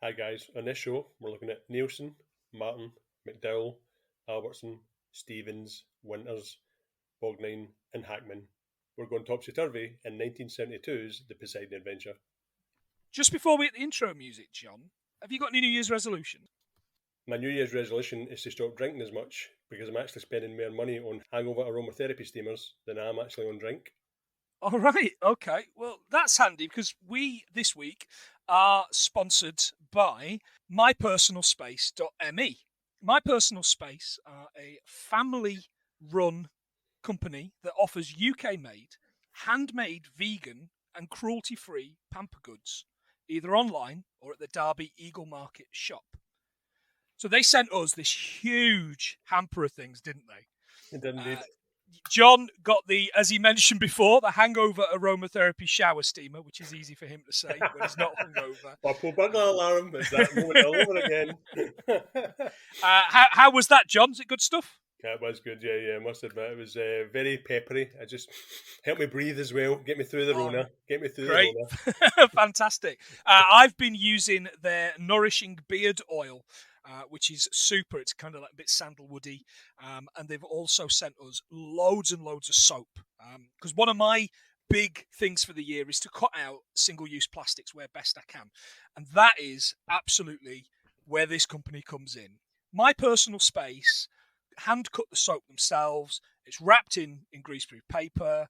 Hi guys, on this show we're looking at Nielsen, Martin, McDowell, Albertson, Stevens, Winters, Borgnine and Hackman. We're going topsy-turvy in 1972's The Poseidon Adventure. Just before we hit the intro music, John, have you got any New Year's resolutions? My New Year's resolution is to stop drinking as much because I'm actually spending more money on hangover aromatherapy steamers than I am actually on drink. All right, okay. Well, that's handy because we, this week, are sponsored by mypersonalspace.me. My Personal Space are a family-run company that offers UK-made, handmade, vegan and cruelty-free pamper goods, either online or at the Derby Eagle Market shop. So they sent us this huge hamper of things, didn't they? It did indeed. John got the, as he mentioned before, the hangover aromatherapy shower steamer, which is easy for him to say when he's not hungover. Poor burglar alarm. It's that moment all over again. How was that, John? Is it good stuff? Yeah, it was good. Yeah. I must admit, it was very peppery. It just helped me breathe as well. Get me through the Rona. Get me through great. the Rona. Fantastic. I've been using their Nourishing Beard Oil, which is super. It's kind of like a bit sandalwoody. And they've also sent us loads and loads of soap. Because one of my big things for the year is to cut out single-use plastics where best I can. And that is absolutely where this company comes in. My Personal Space hand cut the soap themselves. It's wrapped in greaseproof paper.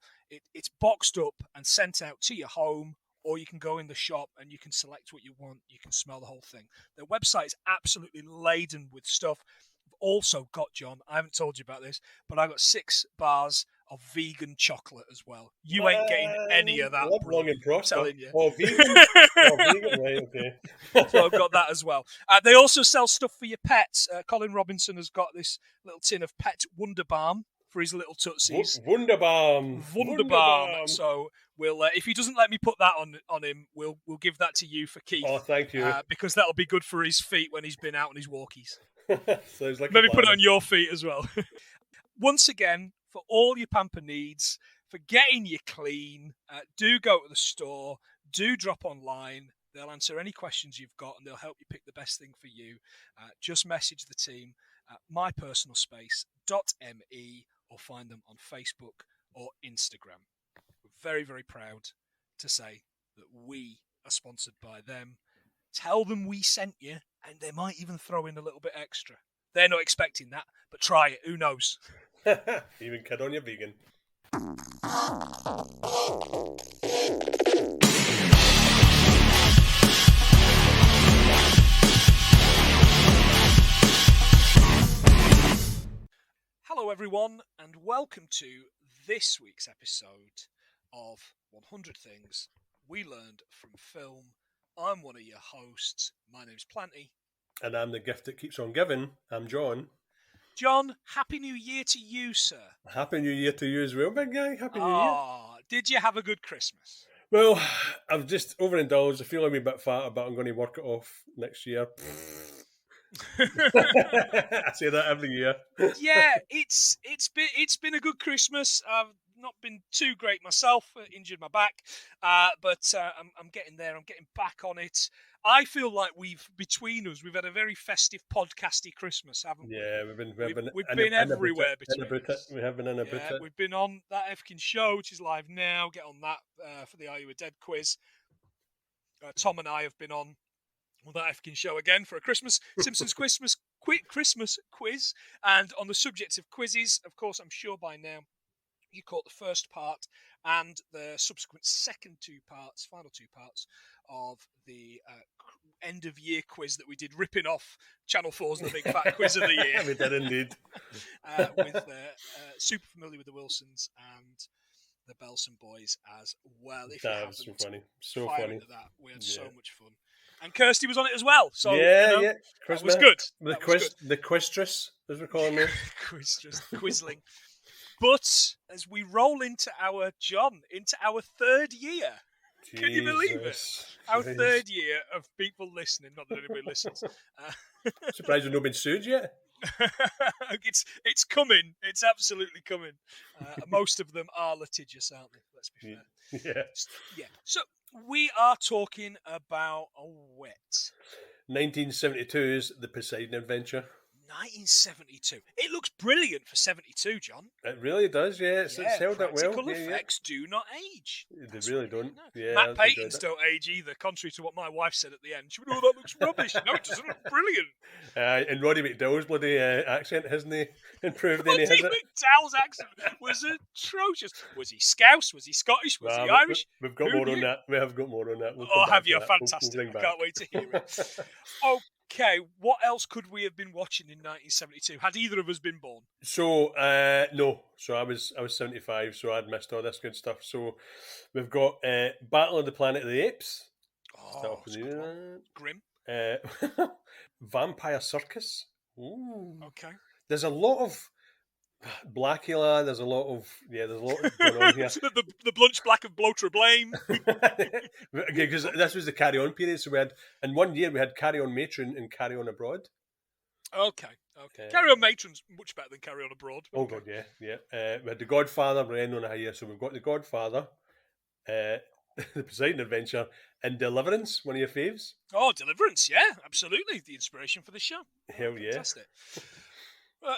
It's boxed up and sent out to your home, or you can go in the shop and you can select what you want. You can smell the whole thing. Their website is absolutely laden with stuff. I've also got, John, I haven't told you about this, but I got 6 bars of vegan chocolate as well. You ain't getting any of that, bro. Long and prosper. I'm telling you. Oh, vegan? Vegan, right, okay. So I've got that as well. They also sell stuff for your pets. Colin Robinson has got this little tin of pet Wonder Balm for his little tootsies. Wunderbalm. So we'll, if he doesn't let me put that on him, we'll give that to you for Keith. Oh, thank you. Because that'll be good for his feet when he's been out on his walkies. Sounds like maybe put it on your feet as well. Once again, for all your pamper needs, for getting you clean, do go to the store, do drop online. They'll answer any questions you've got and they'll help you pick the best thing for you. Just message the team at mypersonalspace.me or find them on Facebook or Instagram. We're very, very proud to say that we are sponsored by them. Tell them we sent you and they might even throw in a little bit extra. They're not expecting that, but try it. Who knows? Even kid on your vegan. Hello everyone and welcome to this week's episode of 100 Things We Learned from Film. I'm one of your hosts. My name's Planty. And I'm the gift that keeps on giving. I'm John. John, Happy New Year to you, sir. Happy New Year to you as well, big guy. Happy New Year. Did you have a good Christmas? Well, I've just overindulged. I feel I'm a bit fatter, but I'm going to work it off next year. I say that every year. Yeah, it's been a good Christmas. I've not been too great myself. Injured my back, but I'm getting there. I'm getting back on it. I feel like between us, we've had a very festive podcasty Christmas, haven't we? Yeah, we've been everywhere between us. We have been in a bit. We've been on that Efkin show, which is live now. Get on that for the Are You a Dead quiz. Tom and I have been on that Efkin show again for a Simpsons Christmas quiz. And on the subject of quizzes, of course, I'm sure by now you caught the first part and the subsequent final two parts of the end of year quiz that we did, ripping off Channel 4's The Big Fat Quiz of the Year. We did indeed. With super familiar with the Wilsons and the Belson boys as well. That was so funny. So funny. We had so much fun. And Kirsty was on it as well. So yeah. That was good. The quistress, as we're calling her. Quisling. But as we roll into our third year, Jesus. Can you believe it? Our third year of people listening. Not that anybody listens. Surprised we've not been sued yet. It's coming. It's absolutely coming. Most of them are litigious, aren't they? Let's be fair. Yeah. So we are talking about a wet. 1972's The Poseidon Adventure. 1972. It looks brilliant for 72, John. It really does, yeah. It's held up well. Practical effects do not age. They really don't. Yeah, Matt Payton's don't age either, contrary to what my wife said at the end. She went, "Oh, that looks rubbish." No, it doesn't look brilliant. And Roddy McDowell's bloody accent, hasn't he improved any? Roddy McDowell's accent was atrocious. Was he Scouse? Was he Scottish? Was he Irish? We've got more on that. We have got more on that. We'll have you? Fantastic. I can't wait to hear it. Okay, what else could we have been watching in 1972? Had either of us been born? So, no. So I was 75, so I'd missed all this good stuff. So we've got Battle of the Planet of the Apes. Oh, grim. Vampire Circus. Ooh. Okay. There's a lot of Blackula. There's a lot of going on here. the Blunch Black of Blotra Blame. Because this was the Carry On period, so we had in 1 year we had Carry On Matron and Carry On Abroad. Okay. Carry On Matron's much better than Carry On Abroad. Oh god, yeah. We had The Godfather. We're ending on a high, so we've got The Godfather, The Poseidon Adventure, and Deliverance. One of your faves? Oh, Deliverance, yeah, absolutely. The inspiration for the show. Hell yeah. Fantastic.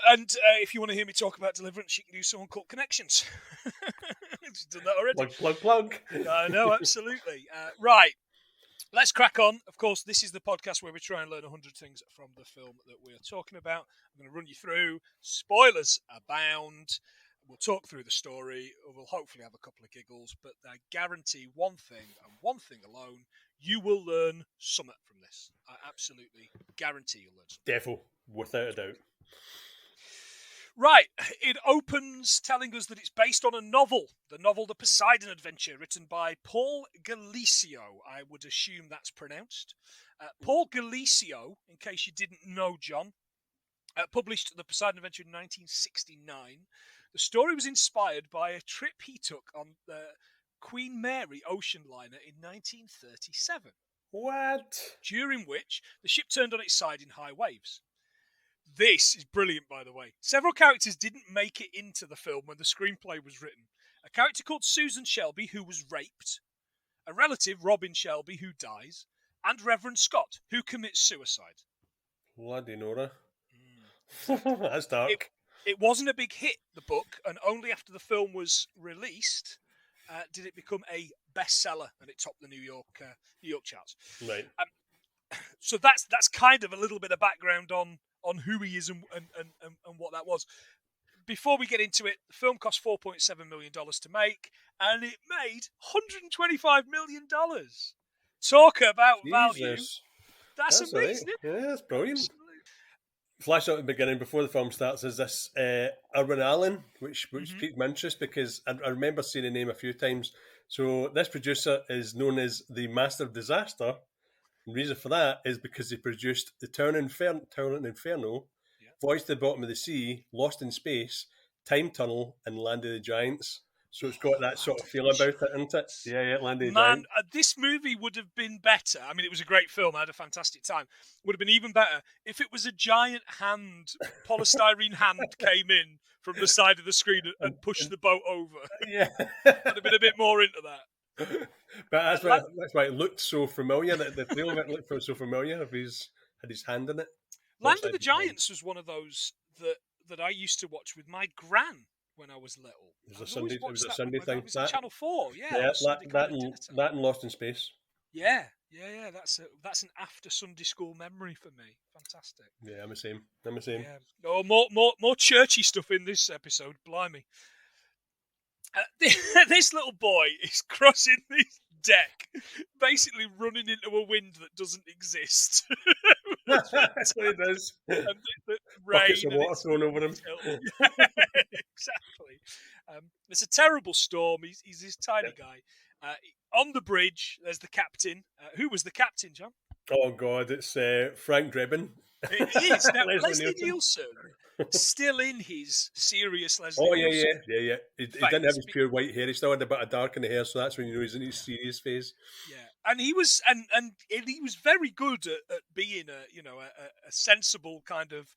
And if you want to hear me talk about Deliverance, you can do so on Cult Connections. I've done that already. Plug. I know, absolutely. Right, let's crack on. Of course, this is the podcast where we try and learn 100 things from the film that we are talking about. I'm going to run you through. Spoilers abound. We'll talk through the story. We'll hopefully have a couple of giggles, but I guarantee one thing, and one thing alone, you will learn something from this. I absolutely guarantee you'll learn something. Defo, without a doubt. Right, it opens telling us that it's based on a novel, the novel The Poseidon Adventure, written by Paul Gallico. I would assume that's pronounced. Paul Gallico, in case you didn't know, John, published The Poseidon Adventure in 1969. The story was inspired by a trip he took on the Queen Mary ocean liner in 1937. What? During which the ship turned on its side in high waves. This is brilliant, by the way. Several characters didn't make it into the film when the screenplay was written. A character called Susan Shelby, who was raped, a relative, Robin Shelby, who dies, and Reverend Scott, who commits suicide. Bloody Nora. That's dark. It wasn't a big hit, the book, and only after the film was released did it become a bestseller, and it topped the New York charts. Right. So that's kind of a little bit of background on who he is and what that was. Before we get into it, the film cost $4.7 million to make, and it made $125 million. Talk about value. That's amazing. Right. Yeah, that's brilliant. Absolutely. Flash out at the beginning, before the film starts, is this Irwin Allen, which piqued my interest because I remember seeing the name a few times. So this producer is known as the Master of Disaster. The reason for that is because he produced The Town Inferno, Voyage to the Bottom of the Sea, Lost in Space, Time Tunnel, and Land of the Giants. So it's got that sort of feel about it, isn't it? Yeah, Land of the Giants. This movie would have been better. I mean, it was a great film. I had a fantastic time. Would have been even better if it was a giant hand, polystyrene hand came in from the side of the screen and pushed the boat over. Yeah. I'd have been a bit more into that. But that's why it looked so familiar. The feel of it looked so familiar. If he's had his hand in it. Land of the Giants was one of those that I used to watch with my gran when I was little. It was a Sunday thing. It was on Channel 4. Yeah, that and Lost in Space. Yeah. That's an after Sunday school memory for me. Fantastic. Yeah, I'm the same. Yeah. Oh, more churchy stuff in this episode. Blimey. This little boy is crossing this deck, basically running into a wind that doesn't exist. That's what he does. And the rain buckets of water thrown over him. Exactly. It's a terrible storm. He's this tiny guy. On the bridge, there's the captain. Who was the captain, John? Oh, God, it's Frank Drebin. It is. Now, Leslie Nielsen, still in his serious Leslie Nielsen. Yeah. He didn't have his pure white hair. He still had a bit of dark in the hair, so that's when you know he's in his serious phase. Yeah, and he was and he was very good at being a sensible kind of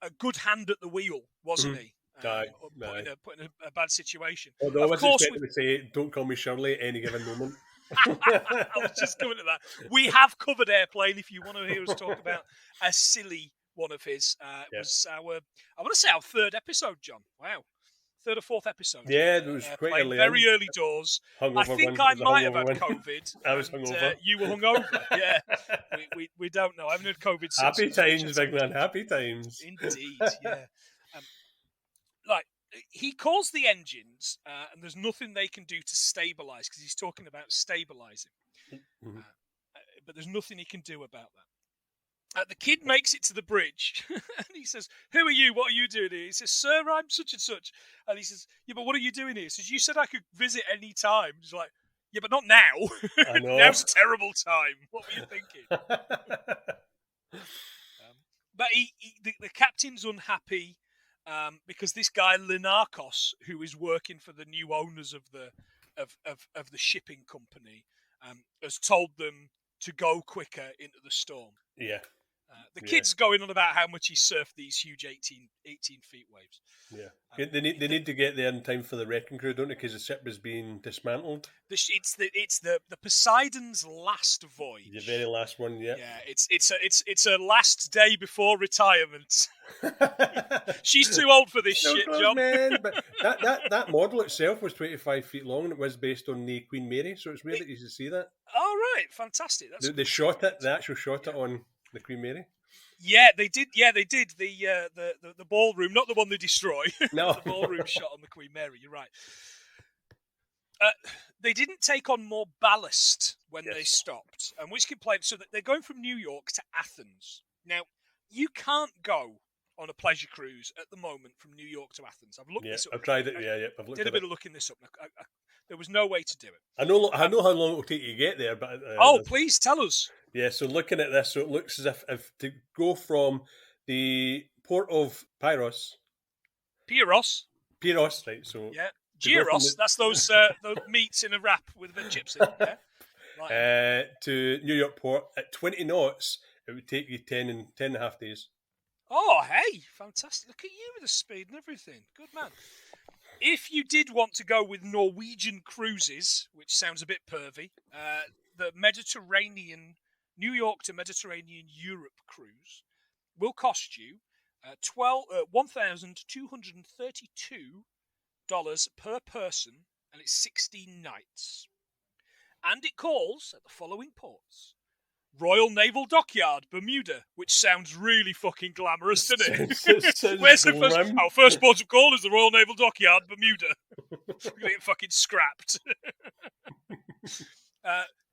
a good hand at the wheel, wasn't he? Put in a bad situation. Although I was expecting to say, "Don't call me Shirley" at any given moment. I was just coming to that. We have covered Airplane. If you want to hear us talk about a silly one of his, it was I want to say our third episode, John. Wow. Third or fourth episode. Yeah, it was quite Airplane, very early doors. I think I might have had COVID. I was hungover. You were hungover. Yeah, we don't know. I haven't had COVID since. Happy times, big man. Happy times. Indeed, yeah. He calls the engines, and there's nothing they can do to stabilise, because he's talking about stabilising. But there's nothing he can do about that. The kid makes it to the bridge, and he says, "Who are you? What are you doing here?" He says, "Sir, I'm such and such." And he says, "Yeah, but what are you doing here?" He says, "You said I could visit any time." He's like, "Yeah, but not now. I know. Now's a terrible time. What were you thinking?" But the captain's unhappy because this guy Linarkos, who is working for the new owners of the shipping company, has told them to go quicker into the storm. Yeah. The kid's going on about how much he surfed these huge 18 feet waves. Yeah, they need to get there in time for the wrecking crew, don't they? Because the ship was being dismantled. It's the Poseidon's last voyage. The very last one, yeah. Yeah, it's a last day before retirement. She's too old for this shit, John. Man, but that model itself was 25 feet long, and it was based on the Queen Mary, so it's weird that you should see that. Oh right, fantastic. They shot it. They actually shot it on the Queen Mary. Yeah, they did. Yeah, they did. The ballroom, not the one they destroy. No, the ballroom shot on the Queen Mary. You're right. They didn't take on more ballast when they stopped, and which complained. So that they're going from New York to Athens. Now, you can't go on a pleasure cruise at the moment from New York to Athens. I've looked this up. I've tried it. I've looked. Did a bit of looking this up. There was no way to do it. I know how long it will take you to get there, but please tell us. Yeah, so looking at this, so it looks as if to go from the port of Pyros, right? So yeah, gyros. That's those meats in a wrap with a bit of chips in. Yeah. Right. To New York port at 20 knots, it would take you 10 and a half days. Oh, hey, fantastic! Look at you with the speed and everything. Good man. If you did want to go with Norwegian Cruises, which sounds a bit pervy, the Mediterranean, New York to Mediterranean Europe cruise will cost you $1,232 per person, and it's 16 nights. And it calls at the following ports: Royal Naval Dockyard, Bermuda, which sounds really fucking glamorous, doesn't it? Where's the first? Our first port of call is the Royal Naval Dockyard, Bermuda. We're gonna get fucking scrapped.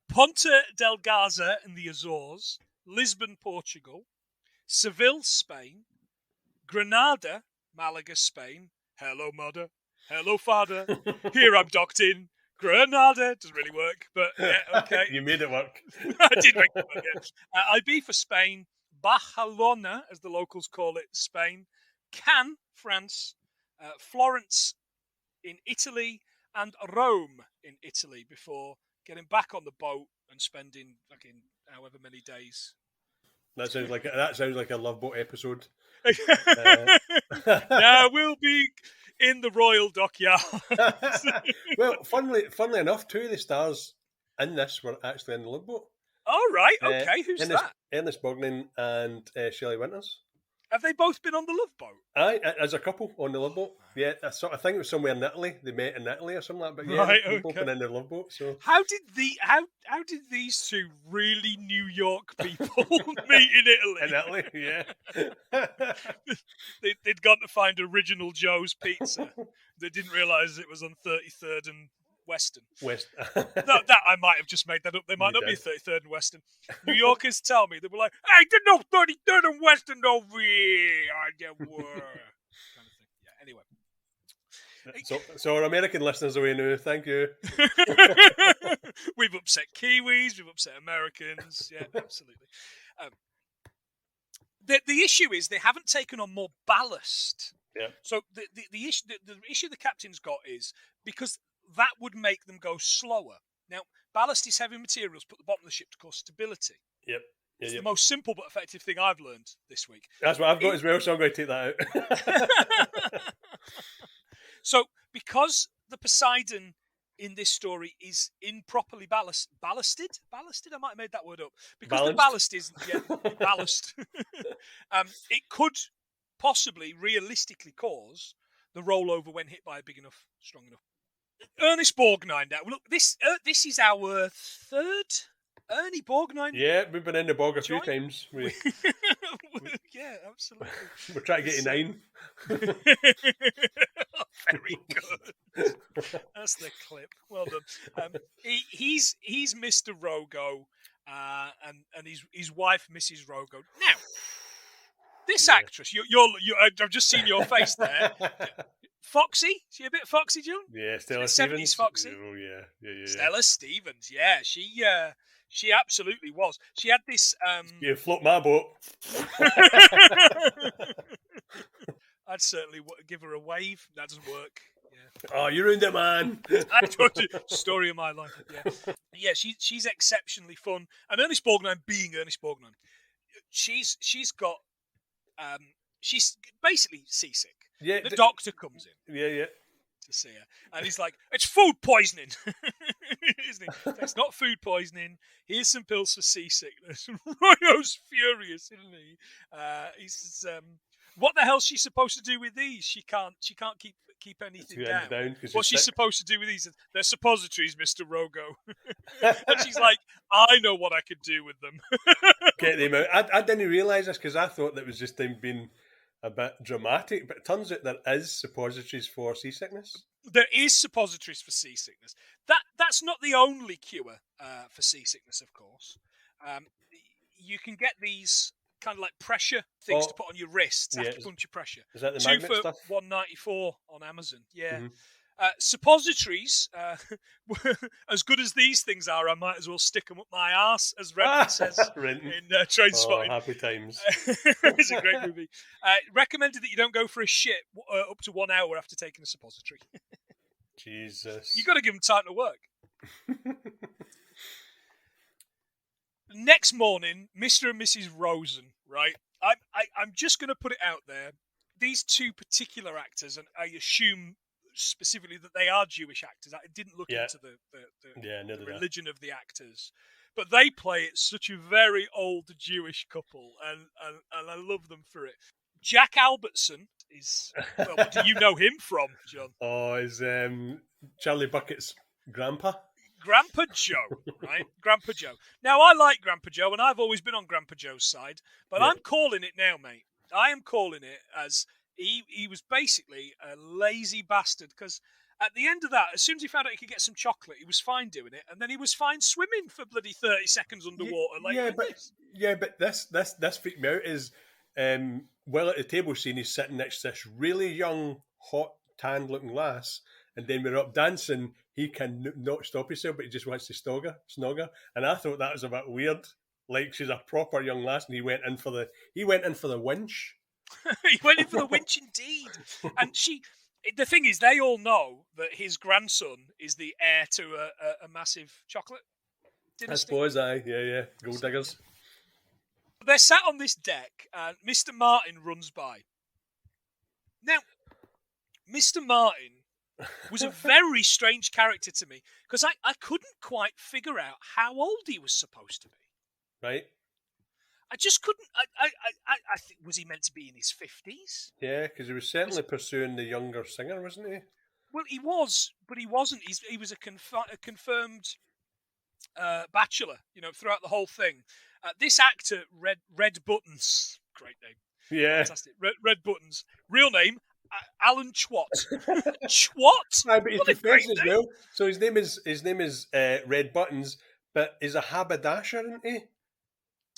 Ponta Delgada in the Azores, Lisbon, Portugal, Seville, Spain, Granada, Malaga, Spain. Hello, mother. Hello, father. Here I'm docked in Granada. Doesn't really work, but yeah, okay. You made it work. I did make it work, yeah. Ibiza, Spain. Barcelona, as the locals call it, Spain. Cannes, France. Florence in Italy. And Rome in Italy before getting back on the boat and spending fucking however many days. That sounds like a Love Boat episode. Now we'll be in the Royal Dockyard. Well, funnily enough, two of the stars in this were actually in the Love Boat. Oh, right. Okay. Who's that? Ernest Borgnine and Shelley Winters. Have they both been on the Love Boat? Aye, as a couple on the Love Boat. Yeah, I think it was somewhere in Italy. They met in Italy or something like that. But yeah, they've both been in their Love Boat. So how did these two really New York people meet in Italy? In Italy, yeah. They'd gone to find Original Joe's Pizza. They didn't realise it was on 33rd and Western. That I might have just made that up. They might not be 33rd and Western. New Yorkers tell me, they were like, "Hey, there's no 33rd and Western over here." Kind of thing. Yeah. Anyway. So our American listeners away now. Thank you. We've upset Kiwis. We've upset Americans. Yeah, absolutely. The issue is they haven't taken on more ballast. Yeah. So the issue the captain's got is because that would make them go slower. Now, ballast is heavy materials put the bottom of the ship to cause stability. Yep. It's the most simple but effective thing I've learned this week. That's what I've got as well, so I'm going to take that out. So, because the Poseidon in this story is improperly ballasted. I might have made that word up because Balanced. the ballast is ballast. It could possibly realistically cause the rollover when hit by a big enough, strong enough. Ernest Borgnine. Now, look, this is our third Ernie Borgnine. Yeah, we've been in the bog a few joint. times. Yeah, absolutely. We're trying to get you 9. Very good. That's the clip. Well done. He's Mr. Rogo, and his wife, Mrs. Rogo. Now, this actress, I've just seen your face there. Foxy? Is she a bit foxy, John? Yeah, Stella 70s Stevens. foxy. Oh yeah. Stella Stevens. Yeah, she absolutely was. She had this. You float my boat. I'd certainly give her a wave. That doesn't work. Yeah. Oh, you ruined it, man. Story of my life. Yeah. She's exceptionally fun, and Ernest Borgnine, being Ernest Borgnine, she's got she's basically seasick. Yeah, the doctor comes in. Yeah. To see her, and he's like, "It's food poisoning, isn't it? It's not food poisoning. Here's some pills for seasickness." Royo's furious, isn't he? He says, "What the hell's she supposed to do with these? She can't keep anything down. What's she supposed to do with these? They're suppositories, Mr. Rogo." And she's like, "I know what I could do with them." Get them out. I didn't realise this because I thought that was just them being a bit dramatic, but it turns out there is suppositories for seasickness. There is suppositories for seasickness. That's not the only cure for seasickness, of course. You can get these kind of like pressure things to put on your wrists, acupuncture pressure. Is that the 2 magnet for stuff? $1.94 on Amazon. Yeah. Mm-hmm. Suppositories, as good as these things are, I might as well stick them up my arse, as Redman says in Trainspotting. Happy times. It's a great movie. Recommended that you don't go for a shit up to 1 hour after taking a suppository. Jesus. You've got to give them time to work. Next morning, Mr. and Mrs. Rosen, right? I'm just going to put it out there. These two particular actors, and I assume specifically that they are Jewish actors. I didn't look into the religion of the actors, but they play it such a very old Jewish couple, and I love them for it. Jack Albertson is, well, what do you know him from, John? Oh, is Charlie Bucket's grandpa? Grandpa Joe, right? Grandpa Joe. Now, I like Grandpa Joe, and I've always been on Grandpa Joe's side, but I'm calling it now, mate. I am calling it as he was basically a lazy bastard, because at the end of that, as soon as he found out he could get some chocolate, he was fine doing it, and then he was fine swimming for bloody 30 seconds underwater. But this freaked me out is well, at the table scene, he's sitting next to this really young, hot, tanned-looking lass, and then we're up dancing. He can not stop himself, but he just wants to snog her. And I thought that was a bit weird. Like, she's a proper young lass, and he went in for the winch. He went in for the winch, indeed. And the thing is, they all know that his grandson is the heir to a massive chocolate dynasty. I suppose, yeah, gold diggers. They're sat on this deck, and Mr. Martin runs by. Now, Mr. Martin was a very strange character to me, because I couldn't quite figure out how old he was supposed to be. Right. I just couldn't. I think, was he meant to be in his 50s? Yeah, because he was certainly pursuing the younger singer, wasn't he? Well, he was, but he wasn't. He was a confirmed bachelor, throughout the whole thing. This actor, Red Buttons, great name. Yeah, fantastic. Red Buttons, real name Alan Chwat. Chwat. But he's profession as well. So his name is Red Buttons, but he's a haberdasher, isn't he?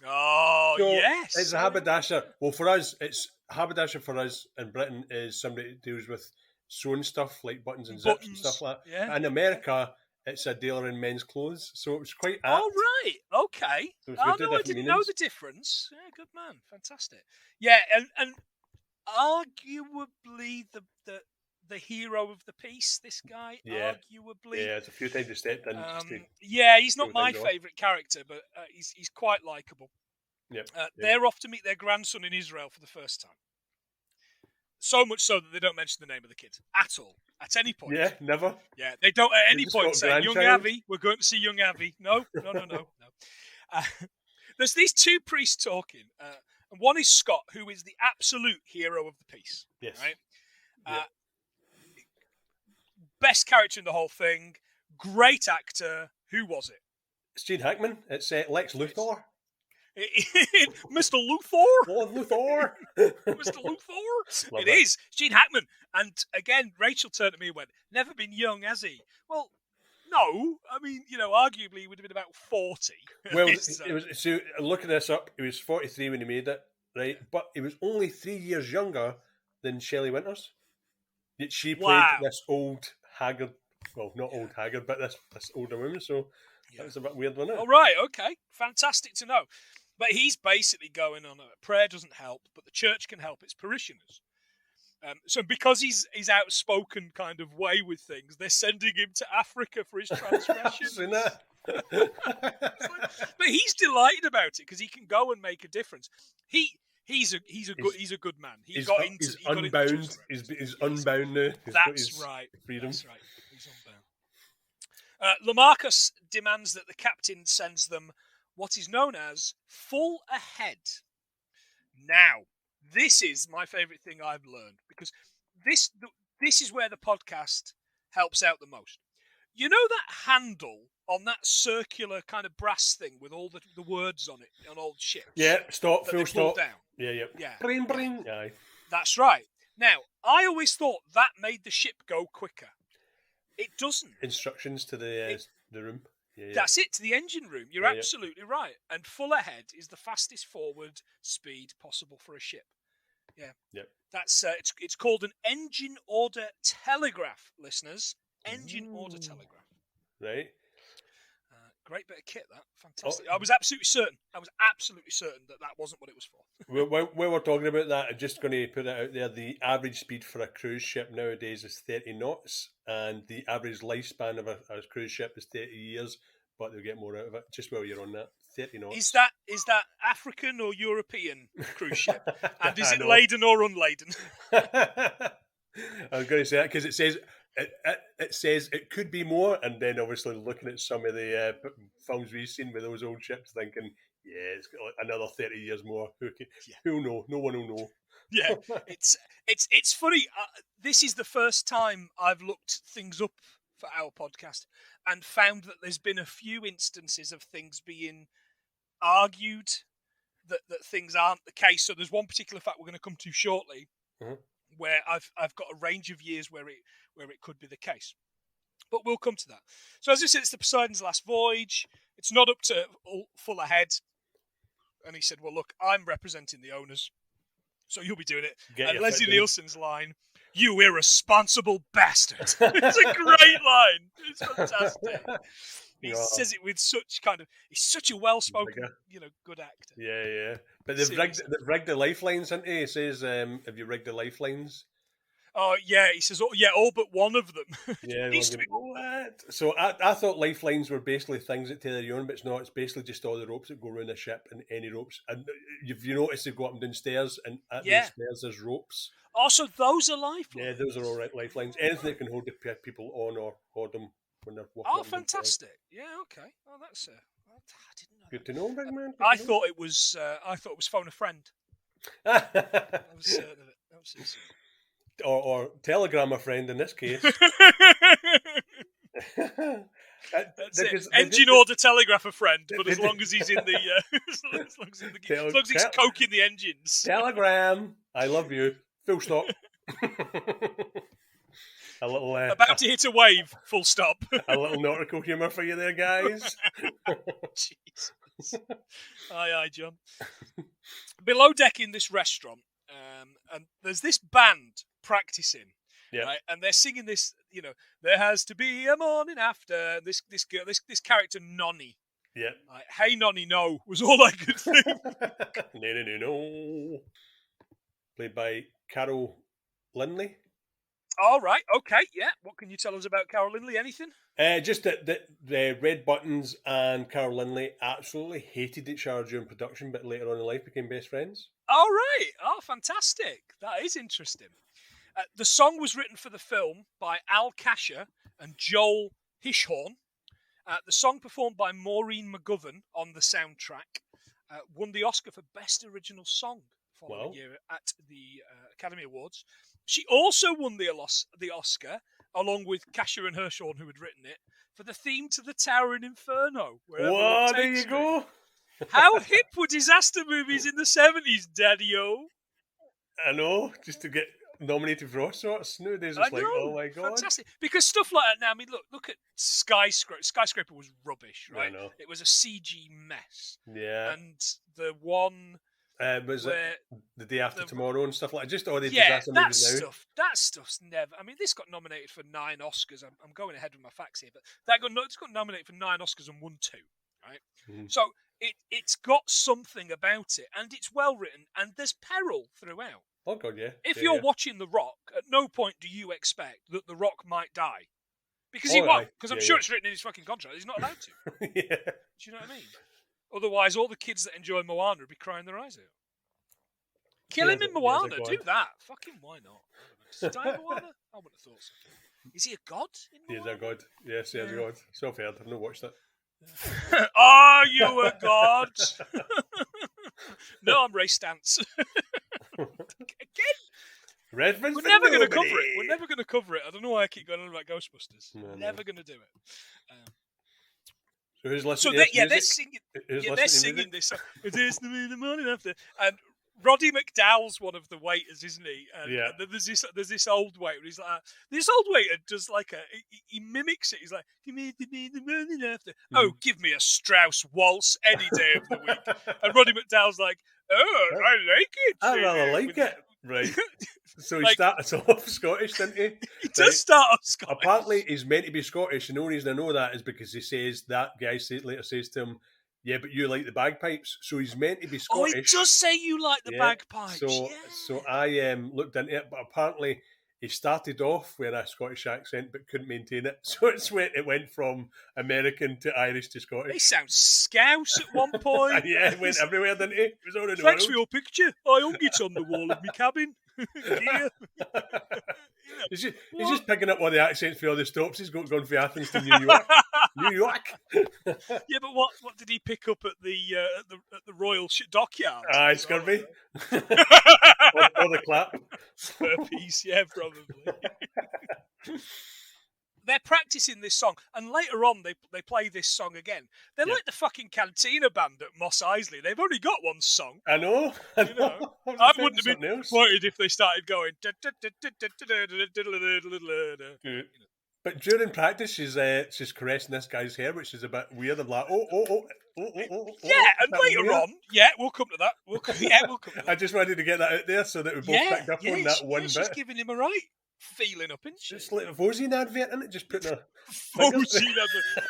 Oh, so yes. It's a haberdasher. Well, for us, it's haberdasher for us in Britain is somebody who deals with sewing stuff like buttons and zips and stuff like that. Yeah. In America, it's a dealer in men's clothes. So it was quite apt. Oh, right. Okay. So I didn't know the difference. Yeah, good man. Fantastic. Yeah, and arguably the hero of the piece, this guy, arguably. Yeah, it's a few times he stepped in. He's not my favourite character, but he's quite likeable. Yep. They're off to meet their grandson in Israel for the first time. So much so that they don't mention the name of the kid at all, at any point. Yeah, never. Yeah, they don't at any just point got say, young grandchild. Avi, we're going to see young Avi. No. There's these two priests talking, and one is Scott, who is the absolute hero of the piece. Yes. Right? Yeah. Best character in the whole thing. Great actor. Who was it? It's Gene Hackman. It's Lex Luthor. Mr. Luthor? Lord Luthor. Mr. Luthor? It is. Gene Hackman. And again, Rachel turned to me and went, never been young, has he? Well, no. I mean, arguably he would have been about 40. Well, it was, so looking this up, he was 43 when he made it, right? But he was only 3 years younger than Shelley Winters. Yet she played this old haggard, well, not old haggard, but this older woman, so that was a bit weird, wasn't it? All right, okay. Fantastic to know. But he's basically going on prayer doesn't help, but the church can help its parishioners. So because he's outspoken kind of way with things, they're sending him to Africa for his transgression. But he's delighted about it because he can go and make a difference. He's a good man. He's unbound. He's unbound now. That's right. Freedom. That's right. He's unbound. Lamarcus demands that the captain sends them what is known as full ahead. Now, this is my favourite thing I've learned because this is where the podcast helps out the most. You know that handle on that circular kind of brass thing with all the words on it on old ships? Yeah, stop, full stop. Down? Yeah. Bring. Aye. That's right. Now, I always thought that made the ship go quicker. It doesn't. Instructions to the room. Yeah. That's it, to the engine room. You're absolutely right. And full ahead is the fastest forward speed possible for a ship. Yeah. Yep. That's it's called an engine order telegraph, listeners. Engine order telegraph. Right. Great bit of kit, that. Fantastic. I was absolutely certain that wasn't what it was for. When we're talking about that, I'm just going to put it out there. The average speed for a cruise ship nowadays is 30 knots, and the average lifespan of a cruise ship is 30 years, but they'll get more out of it. Just while you're on that, 30 knots. Is that African or European cruise ship? And is it laden or unladen? I was going to say that because it says... It says it could be more, and then obviously looking at some of the films we've seen with those old ships, thinking, yeah, it's got another 30 years more. Who'll know? No one will know. Yeah, it's funny. This is the first time I've looked things up for our podcast and found that there's been a few instances of things being argued that things aren't the case. So there's one particular fact we're going to come to shortly. Mm-hmm. Where I've got a range of years where it could be the case. But we'll come to that. So as I said, it's the Poseidon's last voyage. It's not up to full ahead. And he said, well, look, I'm representing the owners, so you'll be doing it. And Leslie Nielsen's line, you irresponsible bastard. It's a great line. It's fantastic. He says it with such he's such a well-spoken, good actor. Yeah. But they've rigged the lifelines, haven't they? He says, have you rigged the lifelines? Oh, yeah. He says, all but one of them. Yeah. What? So I thought lifelines were basically things that tether you on, but it's not. It's basically just all the ropes that go around a ship and any ropes. And if you notice, they go up and down stairs, and at the stairs there's ropes. Oh, so those are lifelines? Yeah, those are all right lifelines. Anything that can hold the people on or hold them when they're walking. Oh, fantastic! Yeah, okay. Oh, that's I didn't know. Good to know, big man. I thought it was phone a friend. I was certain of it. Absolutely certain. Or telegram a friend in this case. That's it. Engine order telegraph a friend, but as long as he's in the as long as he's coking the engines. Telegram, I love you. Full stop. A little about to hit a wave. Full stop. A little nautical humour for you there, guys. Jesus. Aye, John. Below deck in this restaurant, and there's this band practicing. Yeah. Right? And they're singing this, there has to be a morning after. This girl, this character Nonny. Yeah. Like, hey Nonny, no, was all I could think. No. Played by Carol Lindley. All right, okay, yeah. What can you tell us about Carol Lindley? Anything? Just that the Red Buttons and Carol Lindley absolutely hated each other during production, but later on in life became best friends. All right. Oh, fantastic. That is interesting. The song was written for the film by Al Kasher and Joel Hishorn. The song performed by Maureen McGovern on the soundtrack won the Oscar for Best Original Song following year at the Academy Awards. She also won the Oscar, along with Kasher and Hirschhorn, who had written it, for the theme to the Towering Inferno. Wow, there you go. How hip were disaster movies in the 70s, Daddy-o? I know, just to get nominated for all sorts. Nowadays it's like, oh my god. Fantastic. Because stuff like that now, I mean, look at Skyscraper. Skyscraper was rubbish, right? I know. It was a CG mess. Yeah. And the one... was it The Day After Tomorrow and stuff like that? Just all the disaster that movies now. That stuff's never... I mean, this got nominated for 9 Oscars. I'm going ahead with my facts here, but it's got nominated for 9 Oscars and won 2, right? Mm-hmm. So it's got something about it, and it's well written, and there's peril throughout. Oh, God, yeah. If you're watching The Rock, at no point do you expect that The Rock might die. Because he won't. Because I'm sure it's written in his fucking contract. He's not allowed to. Yeah. Do you know what I mean? Otherwise, all the kids that enjoy Moana would be crying their eyes out. Kill him in Moana. Do that. Fucking why not? Does he die in Moana? I wouldn't have thought so. Is he a god in Moana? He is a god. Yes, he is a god. Self-aired. I've not watched it. Are you a god? No, I'm Ray Stantz. Again? Reference We're never going to cover it. We're never going to cover it. I don't know why I keep going on about Ghostbusters. Never going to do it. So who's listening? They're singing this song. It is the morning after, and Roddy McDowell's one of the waiters, isn't he? And there's this old waiter. He's like, this old waiter does like he mimics it. He's like, give me the morning after. Oh, give me a Strauss waltz any day of the week. And Roddy McDowell's like, oh, I like it. I rather like it. Right. So he starts off Scottish, didn't he? He does start off Scottish. Apparently, he's meant to be Scottish, and the only reason I know that is because he says, that guy later says to him, yeah, but you like the bagpipes. So he's meant to be Scottish. Oh, he does say you like the bagpipes. So I looked into it, but apparently he started off with a Scottish accent but couldn't maintain it. So it went from American to Irish to Scottish. He sounds Scouse at one point. Yeah, it went everywhere, didn't he? It was all in the Thanks world. for your picture. I hung it on the wall of my cabin. Yeah. He's just picking up all the accents for all the stops. He's going from Athens to New York. New York. Yeah, but what did he pick up at the Royal Dockyard? Scurvy. or the clap. Burpees, yeah, probably. They're practicing this song, and later on they play this song again. They're like the fucking Cantina band at Mos Eisley. They've only got one song. I know. You know? I wouldn't have been disappointed if they started going. But during practice, she's caressing this guy's hair, which is a bit weird. I'm like, oh. Yeah, and later on, we'll come to that. We'll come to that. I just wanted to get that out there so that we both picked up on that one bit. She's giving him a right feeling up, isn't she? Just like a Voisin advert, isn't it? Just putting a Voisin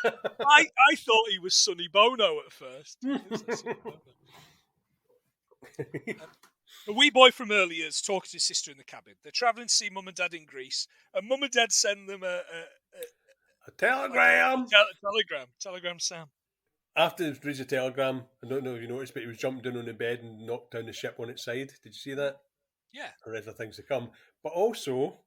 advert. I thought he was Sonny Bono at first. A wee boy from early years talking to his sister in the cabin. They're travelling to see Mum and Dad in Greece, and Mum and Dad send them a telegram. Telegram Sam. After he reads a telegram, I don't know if you noticed, but he was jumping down on the bed and knocked down the ship on its side. Did you see that? Yeah. Or other things to come. But also,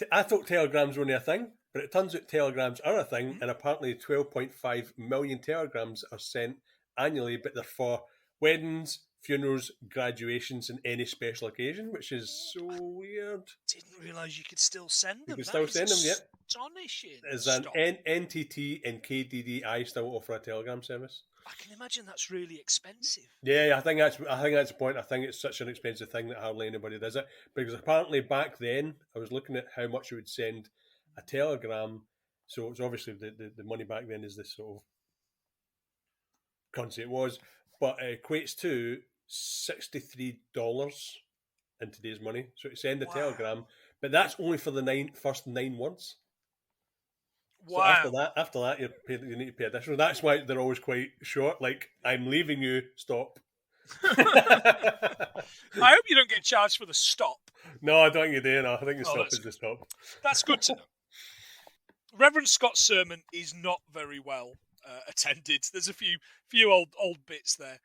I thought telegrams were only a thing, but it turns out telegrams are a thing, and apparently 12.5 million telegrams are sent annually, but they're for weddings, funerals, graduations, and any special occasion, which is so weird. Didn't realise you could still send them. You can still send them, yeah. Astonishing. There's an NTT and KDDI still offer a telegram service. I can imagine that's really expensive. Yeah, I think that's the point. I think it's such an expensive thing that hardly anybody does it. Because apparently back then, I was looking at how much you would send a telegram. So it's obviously the money back then is this sort of currency it was, but it equates to $63 in today's money. So to send a telegram, but that's only for the first 9 words. Wow. So after that, you need to pay additional. That's why they're always quite short. Like, I'm leaving you, stop. I hope you don't get charged for the stop. No, I don't think you do. No, I think the stop is the stop. That's good to know. Reverend Scott's sermon is not very well attended. There's a few old bits there.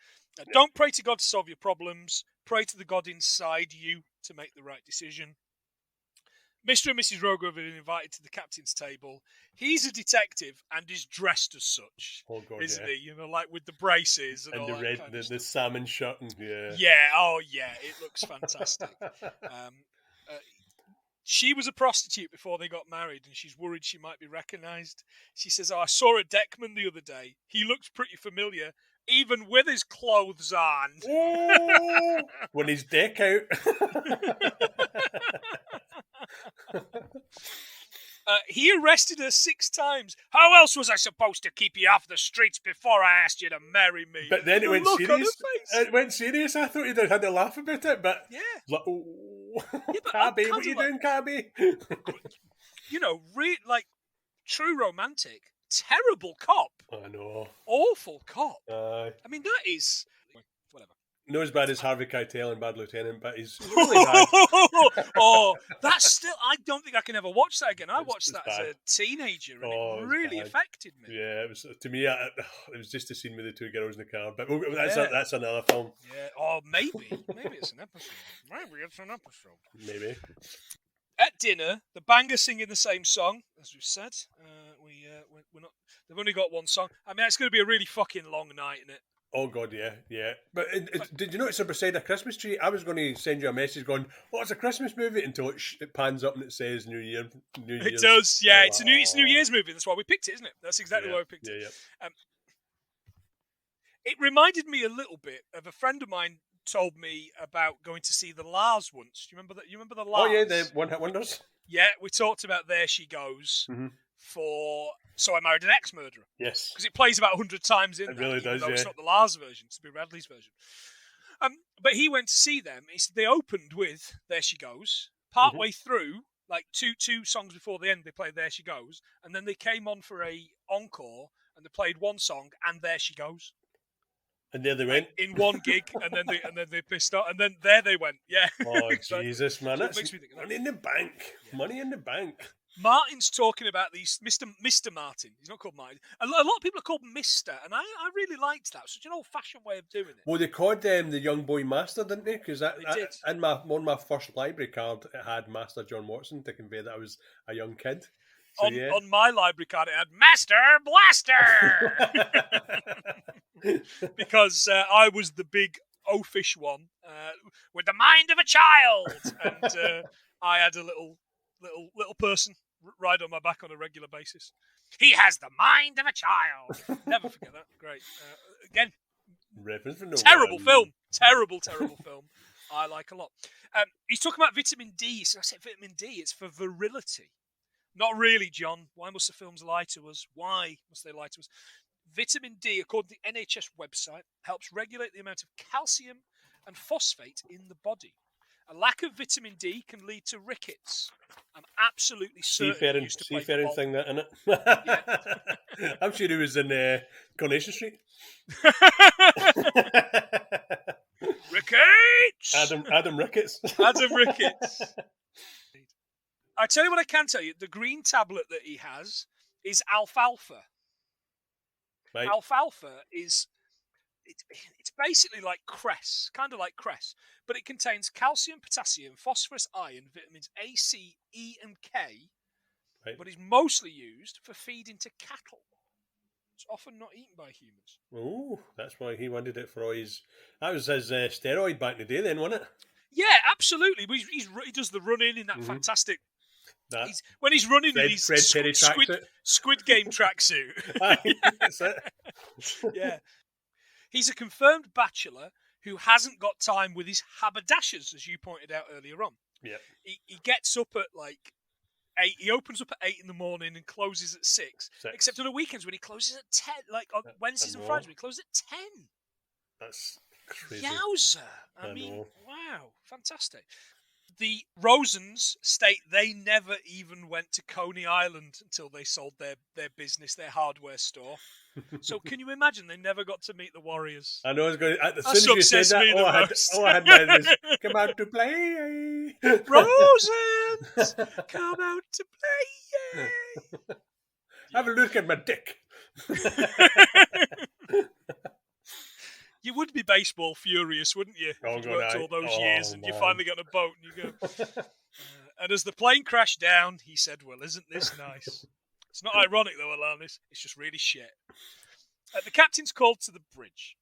Don't pray to God to solve your problems. Pray to the God inside you to make the right decision. Mr. and Mrs. Rogo have been invited to the captain's table. He's a detective and is dressed as such, Oh God, isn't yeah. he? You know, like with the braces and all the that red, kind of the stuff. salmon shirt, and yeah. Yeah, oh yeah, it looks fantastic. She was a prostitute before they got married, and she's worried she might be recognised. She says, I saw a deckman the other day. He looks pretty familiar, even with his clothes on. Oh, when he's deck out. He arrested her 6 times. How else was I supposed to keep you off the streets before I asked you to marry me? But then it went look serious. on her face. It went serious. I thought you'd had to laugh about it, but Yeah. Like, oh, Yeah, but Cabby, I'm what you kind doing, Cabby? You know, like true romantic, terrible cop, I know. awful cop. Aye. I mean, that is whatever. Not as bad as Harvey Keitel and Bad Lieutenant, but he's really bad. Oh, that's still. I don't think I can ever watch that again. I watched it's that bad. as a teenager, and Oh, it it was really bad. affected me. Yeah, it was to me. It was just a scene with the 2 girls in the car, but Yeah. that's another film. Yeah. Oh, maybe it's an episode. Maybe it's an episode. Maybe. At dinner, the band are singing the same song, as we've said. We're not. They've only got 1 song. I mean, it's going to be a really fucking long night, isn't it? Oh God, yeah. But did you notice beside a Christmas tree? I was going to send you a message going, "Oh, it's a Christmas movie," until it pans up and it says New Year. It does, yeah. It's a New Year's movie. That's why we picked it, isn't it? That's exactly why we picked it. Yeah. It reminded me a little bit of a friend of mine told me about going to see the Lars once. Do you remember that? You remember the Lars? Oh yeah, the One Hit Wonders. Yeah, we talked about There She Goes for So I Married an Ex-Murderer. Yes. Because it plays about 100 times in It there. really does, Though it's yeah. not the Lars version, it's Bill Radley's version. But he went to see them. He said they opened with There She Goes. Partway through, like two songs before the end, they played There She Goes. And then they came on for a encore and they played 1 song and There She Goes. And there they went. In 1 gig, and then they pissed off, and then there they went. Yeah. Oh Exactly. Jesus, man! So it That's makes me think of that. money in the bank. Yeah. Money in the bank. Martin's talking about these Mr. Martin. He's not called Martin. A lot of people are called Mr. And I really liked that. Such an old-fashioned way of doing it. Well, they called them the young boy master, didn't they? Because They did. in my first library card, it had Master John Watson to convey that I was a young kid. So, On my library card, it had Master Blaster! Because I was the big oafish one with the mind of a child. And I had a little person ride on my back on a regular basis. He has the mind of a child. Never forget that. Great. Again, reference for no terrible one. film. Terrible film. I like a lot. He's talking about vitamin D. So I said vitamin D. It's for virility. Not really, John. Why must the films lie to us? Why must they lie to us? Vitamin D, according to the NHS website, helps regulate the amount of calcium and phosphate in the body. A lack of vitamin D can lead to rickets. I'm absolutely certain he used to play seafaring football. thing that in it. Yeah. I'm sure he was in Coronation Street. Rickets! Adam Ricketts. Adam Ricketts. I tell you what I can tell you. The green tablet that he has is alfalfa. Right. Alfalfa is... It's basically like cress, kind of like cress, but it contains calcium, potassium, phosphorus, iron, vitamins A, C, E, and K, Right. but is mostly used for feeding to cattle. It's often not eaten by humans. Oh, that's why he wanted it for all his... That was his steroid back in the day then, wasn't it? Yeah, absolutely. He does the running in that fantastic... That. When he's running in his Fred Perry tracksuit. Squid Game tracksuit. That's it. Yeah. He's a confirmed bachelor who hasn't got time with his haberdashers, as you pointed out earlier on. Yeah. He gets up at like 8. He opens up at 8 in the morning and closes at 6. Except on the weekends when he closes at 10. Like on Wednesdays and Fridays when he closes at 10. That's crazy. Yowza. I mean, know. wow. Fantastic. The Rosens state they never even went to Coney Island until they sold their business, their hardware store. So can you imagine they never got to meet the Warriors? I know I was going. As That's soon as you said me that, the most. all I had my head was come out to play. Rosens, come out to play. Yay. Have a look at my dick. You would be baseball furious, wouldn't you? Oh, if you'd God, worked all those years and you finally got a boat and you go. And as the plane crashed down, he said, "Well, isn't this nice?" It's not ironic, though, Alanis. It's just really shit. The captain's called to the bridge.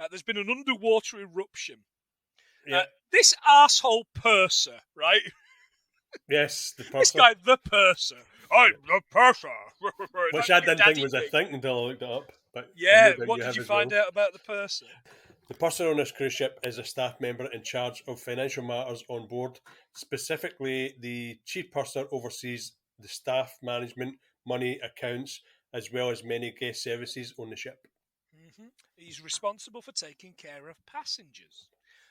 There's been an underwater eruption. Yeah. This arsehole purser, right? Yes, the purser. This guy, the purser. I'm the purser. Which I didn't think was a thing until I looked it up. But yeah, what did you find out about the purser? The purser on this cruise ship is a staff member in charge of financial matters on board. Specifically, the chief purser oversees the staff management, money, accounts, as well as many guest services on the ship. Mm-hmm. He's responsible for taking care of passengers.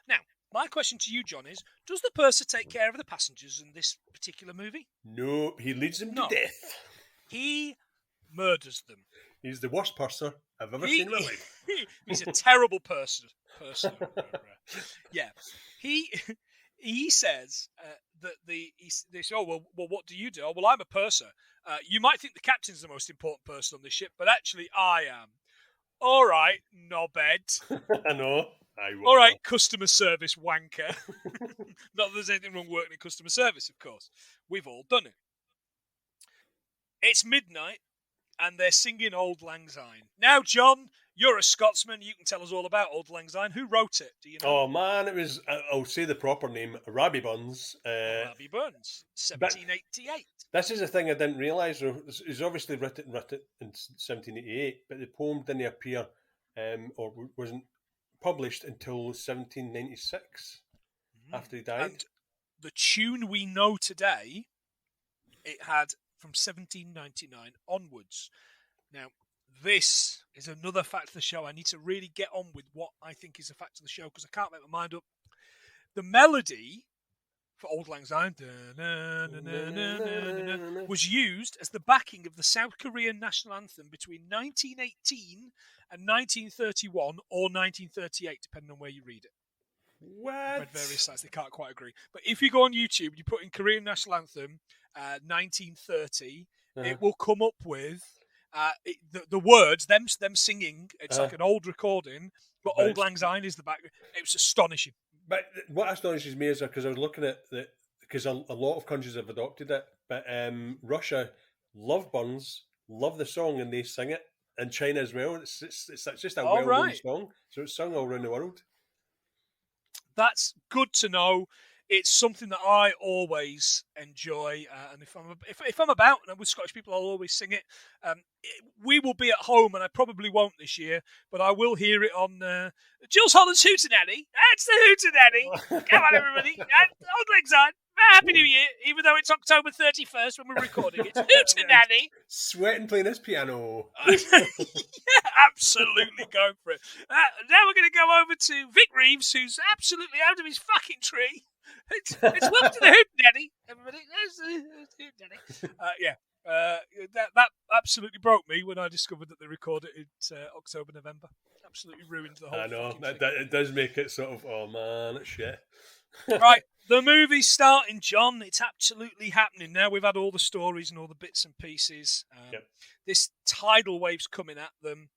Now, my question to you, John, is, does the purser take care of the passengers in this particular movie? No, he leads them to death. He murders them. He's the worst purser I've ever seen in my life. He's a terrible person. Yeah. He says that they say, "Oh, well, what do you do?" "Oh, well, I'm a purser. You might think the captain's the most important person on this ship, but actually I am." "All right, knobhead." I know. "All right, customer service wanker." Not that there's anything wrong working in customer service, of course. We've all done it. It's midnight, and they're singing Auld Lang Syne. Now, John, you're a Scotsman. You can tell us all about Auld Lang Syne. Who wrote it? Do you know? Oh, man, it was, I'll say the proper name, Robbie Burns. Robbie Burns, 1788. This is the thing I didn't realise. He's obviously written in 1788, but the poem didn't appear or wasn't published until 1796, after he died. And the tune we know today, it had from 1799 onwards. Now, this is another fact of the show. I need to really get on with what I think is a fact of the show because I can't make my mind up. The melody for Auld Lang Syne was used as the backing of the South Korean national anthem between 1918 and 1931 or 1938, depending on where you read it. What? I've read various sites, they can't quite agree. But if you go on YouTube, you put in Korean national anthem 1930, it will come up with the words, them singing. It's like an old recording, but Auld Lang Syne is the back. It was astonishing. But what astonishes me is because I was looking at because a lot of countries have adopted it, but Russia love Burns, love the song, and they sing it, and China as well. It's just a well-known song, so it's sung all around the world. That's good to know. It's something that I always enjoy, and if I'm about and I'm with Scottish people, I'll always sing it. We will be at home, and I probably won't this year, but I will hear it on Jules Holland's Hootenanny. That's the Hootenanny. Come on, everybody. Auld Lang Syne. Happy New Year, even though it's October 31st when we're recording it. Hootenanny. Sweating playing this piano. Yeah, absolutely going for it. Now we're going to go over to Vic Reeves, who's absolutely out of his fucking tree. It's welcome to the Hootenanny, everybody. There's the Hootenanny. That absolutely broke me when I discovered that they recorded it October, November. Absolutely ruined the whole. I know it does make it sort of, oh man, it's shit. Right, the movie's starting, John. It's absolutely happening now. We've had all the stories and all the bits and pieces. This tidal wave's coming at them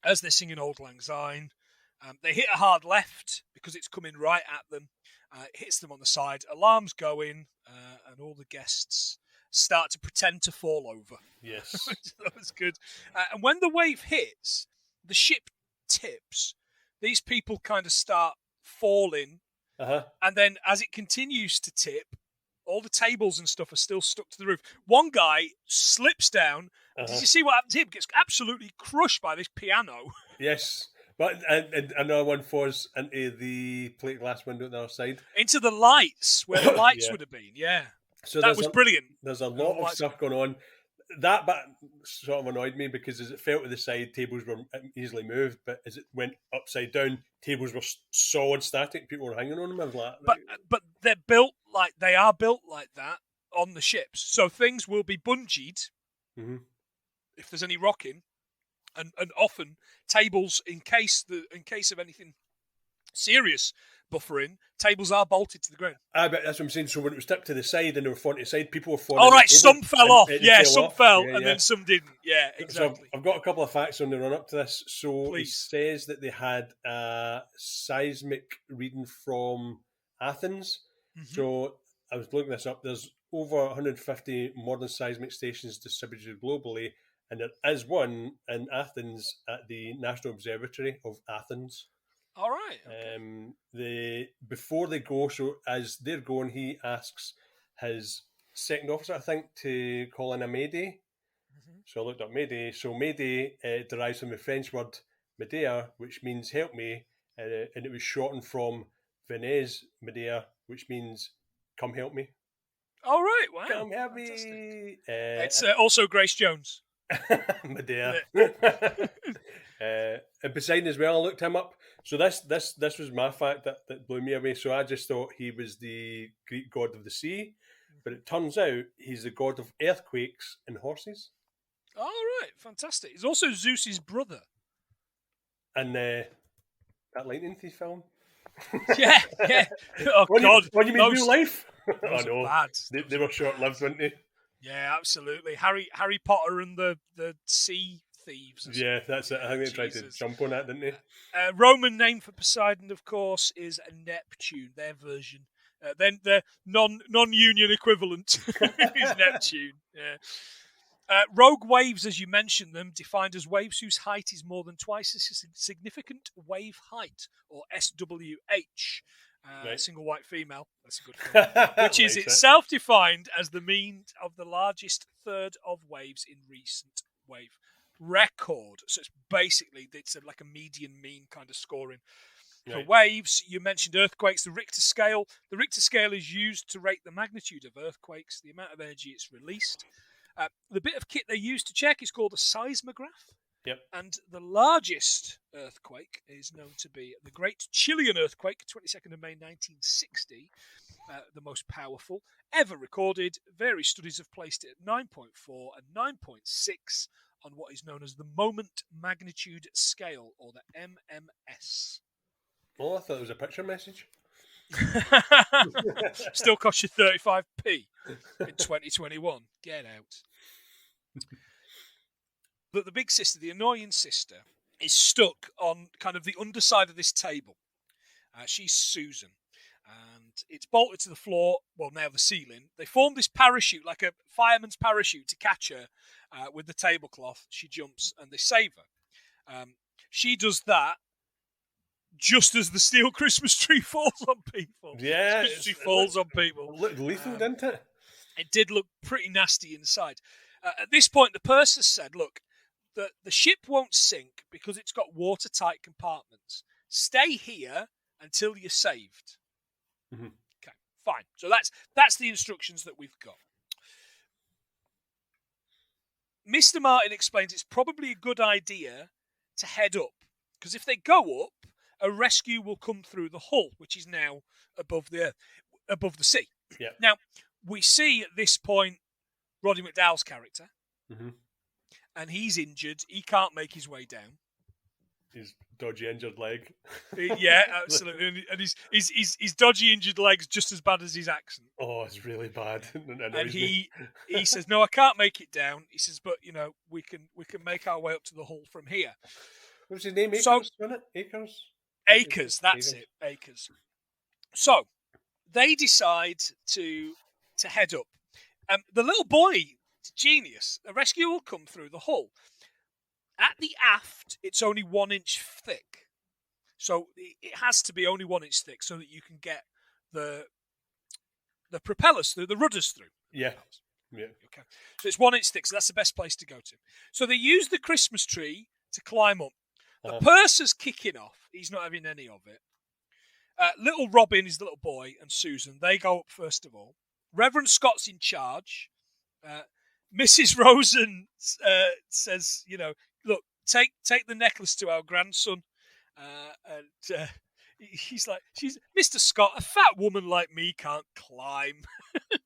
as they're singing Auld Lang Syne. They hit a hard left because it's coming right at them. It hits them on the side. Alarm's going, and all the guests start to pretend to fall over. Yes. That was good. And when the wave hits, the ship tips. These people kind of start falling. And then as it continues to tip, all the tables and stuff are still stuck to the roof. One guy slips down. Did you see what happened to him? Gets absolutely crushed by this piano. Yes. But and another one falls into the plate glass window on the other side. Into the lights, where the lights would have been, yeah. So that was brilliant. There's a lot of stuff going on. That bit sort of annoyed me because as it fell to the side, tables were easily moved, but as it went upside down, tables were solid static. People were hanging on them. I was like, but they are built like that on the ships, so things will be bungeed if there's any rocking, and often tables in case of anything serious buffering, tables are bolted to the ground. But that's what I'm saying. So when it was stuck to the side and they were falling to the side, people were falling. All right, some fell off. Some fell, and then some didn't. Yeah, exactly. So I've got a couple of facts on the run up to this. So it says that they had a seismic reading from Athens. So I was looking this up. There's over 150 modern seismic stations distributed globally, and there is one in Athens at the National Observatory of Athens. All right. Okay. Before they go, so as they're going, he asks his second officer, I think, to call in a mayday. Mm-hmm. So I looked up mayday. So mayday derives from the French word Medea, which means help me, and it was shortened from Venez Medea, which means come help me. All right. Wow. Come help Fantastic. me. It's also Grace Jones. Medea. And Poseidon as well. I looked him up. So this was my fact that blew me away. So I just thought he was the Greek god of the sea, but it turns out he's the god of earthquakes and horses. All right, fantastic. He's also Zeus's brother. And that Lightning Thief film. Yeah. Oh God! What do you mean real life? Those are bad. They were short-lived, weren't they? Yeah, absolutely. Harry Potter and the sea thieves. Yeah, that's it. I think they tried to jump on that, didn't they? Roman name for Poseidon, of course, is Neptune. Their version. Then the non-union equivalent is Neptune. Yeah. Rogue waves, as you mentioned them, defined as waves whose height is more than twice as significant wave height, or SWH. Right. Single white female. That's a good film. Which is itself defined as the mean of the largest third of waves in recent wave record. So it's basically like a median mean kind of scoring. Right. For waves, you mentioned earthquakes, the Richter scale. The Richter scale is used to rate the magnitude of earthquakes, the amount of energy it's released. The bit of kit they use to check is called a seismograph. Yep. And the largest earthquake is known to be the Great Chilean earthquake, 22nd of May 1960, the most powerful ever recorded. Various studies have placed it at 9.4 and 9.6 on what is known as the moment magnitude scale, or the MMS. Oh, I thought it was a picture message. Still costs you 35p in 2021. Get out. But the big sister, the annoying sister, is stuck on kind of the underside of this table. She's Susan. And it's bolted to the floor, well, now the ceiling. They form this parachute, like a fireman's parachute, to catch her with the tablecloth. She jumps and they save her. She does that just as the steel Christmas tree falls on people. Yeah. The Christmas tree falls on people. It looked lethal, didn't it? It did look pretty nasty inside. At this point, the purser said, look, the ship won't sink because it's got watertight compartments. Stay here until you're saved. Mm-hmm. Okay, fine. So that's the instructions that we've got. Mr. Martin explains it's probably a good idea to head up, because if they go up, a rescue will come through the hull, which is now above the sea. Yeah. Now, we see at this point Roddy McDowell's character. Mm-hmm. And he's injured. He can't make his way down. His dodgy injured leg. Yeah, absolutely. And his dodgy injured leg's just as bad as his accent. Oh, it's really bad. And he says, "No, I can't make it down." He says, "But we can make our way up to the hull from here." What was his name? Akers, wasn't it? Akers. That's it. Akers. So they decide to head up. The little boy. Genius. A rescue will come through the hull. At the aft, it's only 1 inch thick. So it has to be only 1 inch thick so that you can get the propellers through, the rudders through. Yeah. Yeah. Okay. So it's 1 inch thick, so that's the best place to go to. So they use the Christmas tree to climb up. The purser's kicking off. He's not having any of it. Little Robin is the little boy, and Susan. They go up first of all. Reverend Scott's in charge. Mrs. Rosen says, look, take the necklace to our grandson. And he's like, Mr. Scott, a fat woman like me can't climb.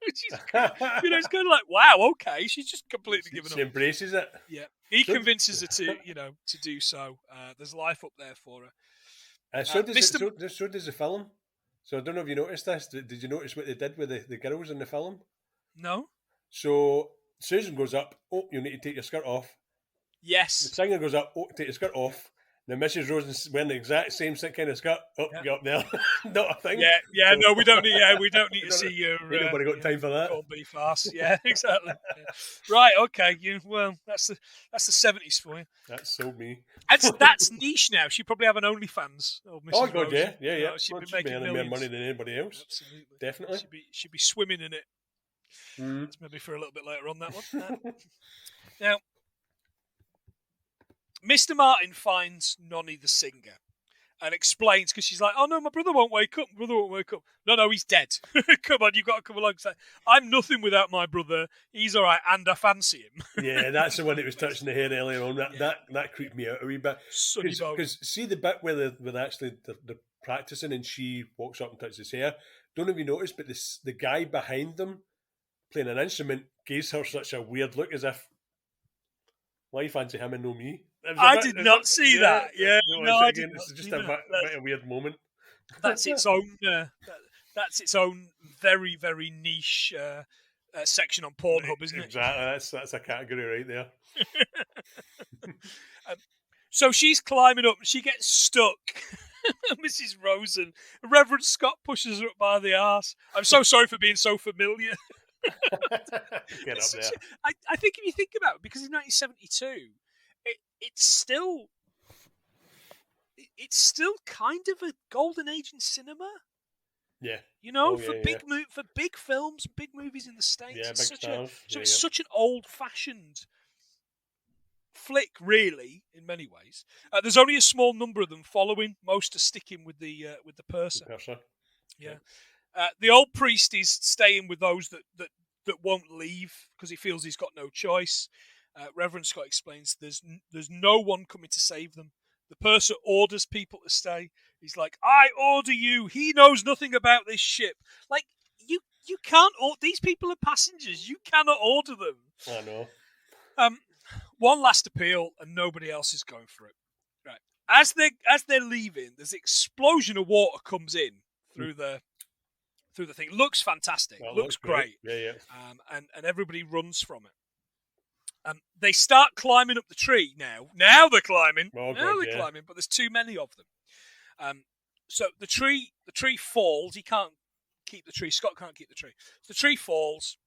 It's kind of like, wow, okay. She's just completely given up. She embraces it. Yeah. He convinces her to do so. There's life up there for her. So does the film. So I don't know if you noticed this. Did you notice what they did with the girls in the film? No. So Susan goes up, oh, you need to take your skirt off. Yes. The singer goes up, oh, take your skirt off. Now, Mrs. Rosen's wearing the exact same kind of skirt. Oh, get up there. Not a thing. Yeah. No, we don't need. We don't need to see your. Ain't nobody got time for that. Corned beef arse. Yeah, exactly. Yeah. Right. Okay. That's the 70s for you. That's sold me. That's niche now. She probably have an OnlyFans. Oh, God, Rosen. yeah. She'd be She'd be making earning millions. more money than anybody else. Absolutely. Definitely. She'd be swimming in it. It's maybe for a little bit later on that one. Now, Mr. Martin finds Nonny the singer and explains, because she's like, "Oh no, my brother won't wake up. No, he's dead. Come on, you've got to come along." Say, "I'm nothing without my brother. He's all right, and I fancy him." Yeah, that's the one that was touching the hair earlier on. That creeped me out a wee bit. Because see the bit where they're actually they're practicing and she walks up and touches his hair. Don't know if you noticed, but the guy behind them playing an instrument gives her such a weird look, as if, why you fancy him and no me? I did not see that. Yeah, no, I didn't. It's just a bit a weird moment. That's its own. That's its own very, very niche section on Pornhub, isn't it? Exactly. That's a category right there. So she's climbing up. She gets stuck. Mrs. Rosen. Reverend Scott pushes her up by the arse. I'm so sorry for being so familiar. Get up there. I think if you think about it, because in 1972, it's still kind of a golden age in cinema. Yeah, for big films, big movies in the States. Yeah, it's big stars. It's such an old-fashioned flick, really, in many ways. There's only a small number of them following. Most are sticking with the purser. Yeah. The old priest is staying with those that won't leave because he feels he's got no choice. Reverend Scott explains there's no one coming to save them. The purser orders people to stay. He's like, "I order you. He knows nothing about this ship." Like, you can't. These people are passengers. You cannot order them. I know. One last appeal, and nobody else is going for it. Right. As they're leaving, there's an explosion of water comes in through the thing. Looks fantastic. Looks great. Yeah. And everybody runs from it. They start climbing up the tree now. Now they're climbing. Climbing, but there's too many of them. So the tree falls. He can't keep the tree. Scott can't keep the tree. So the tree falls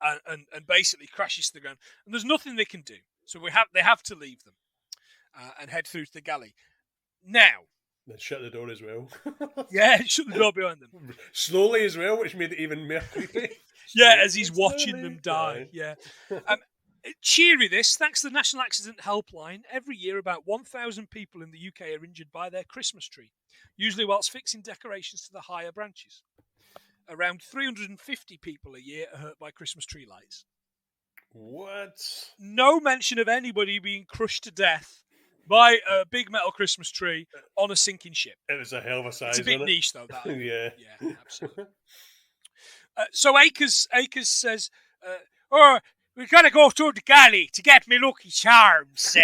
and basically crashes to the ground. And there's nothing they can do. So they have to leave them and head through to the galley. Now. Then shut the door as well. Yeah, shut the door behind them. Slowly as well, which made it even more creepy. Yeah, as he's watching them die. Yeah. Cheery this, thanks to the National Accident Helpline, every year about 1,000 people in the UK are injured by their Christmas tree, usually whilst fixing decorations to the higher branches. Around 350 people a year are hurt by Christmas tree lights. What? No mention of anybody being crushed to death by a big metal Christmas tree on a sinking ship. It was a hell of a size. It's a bit niche, though. That. Yeah, absolutely. So Akers says, "We've got to go through the galley to get me lucky charms."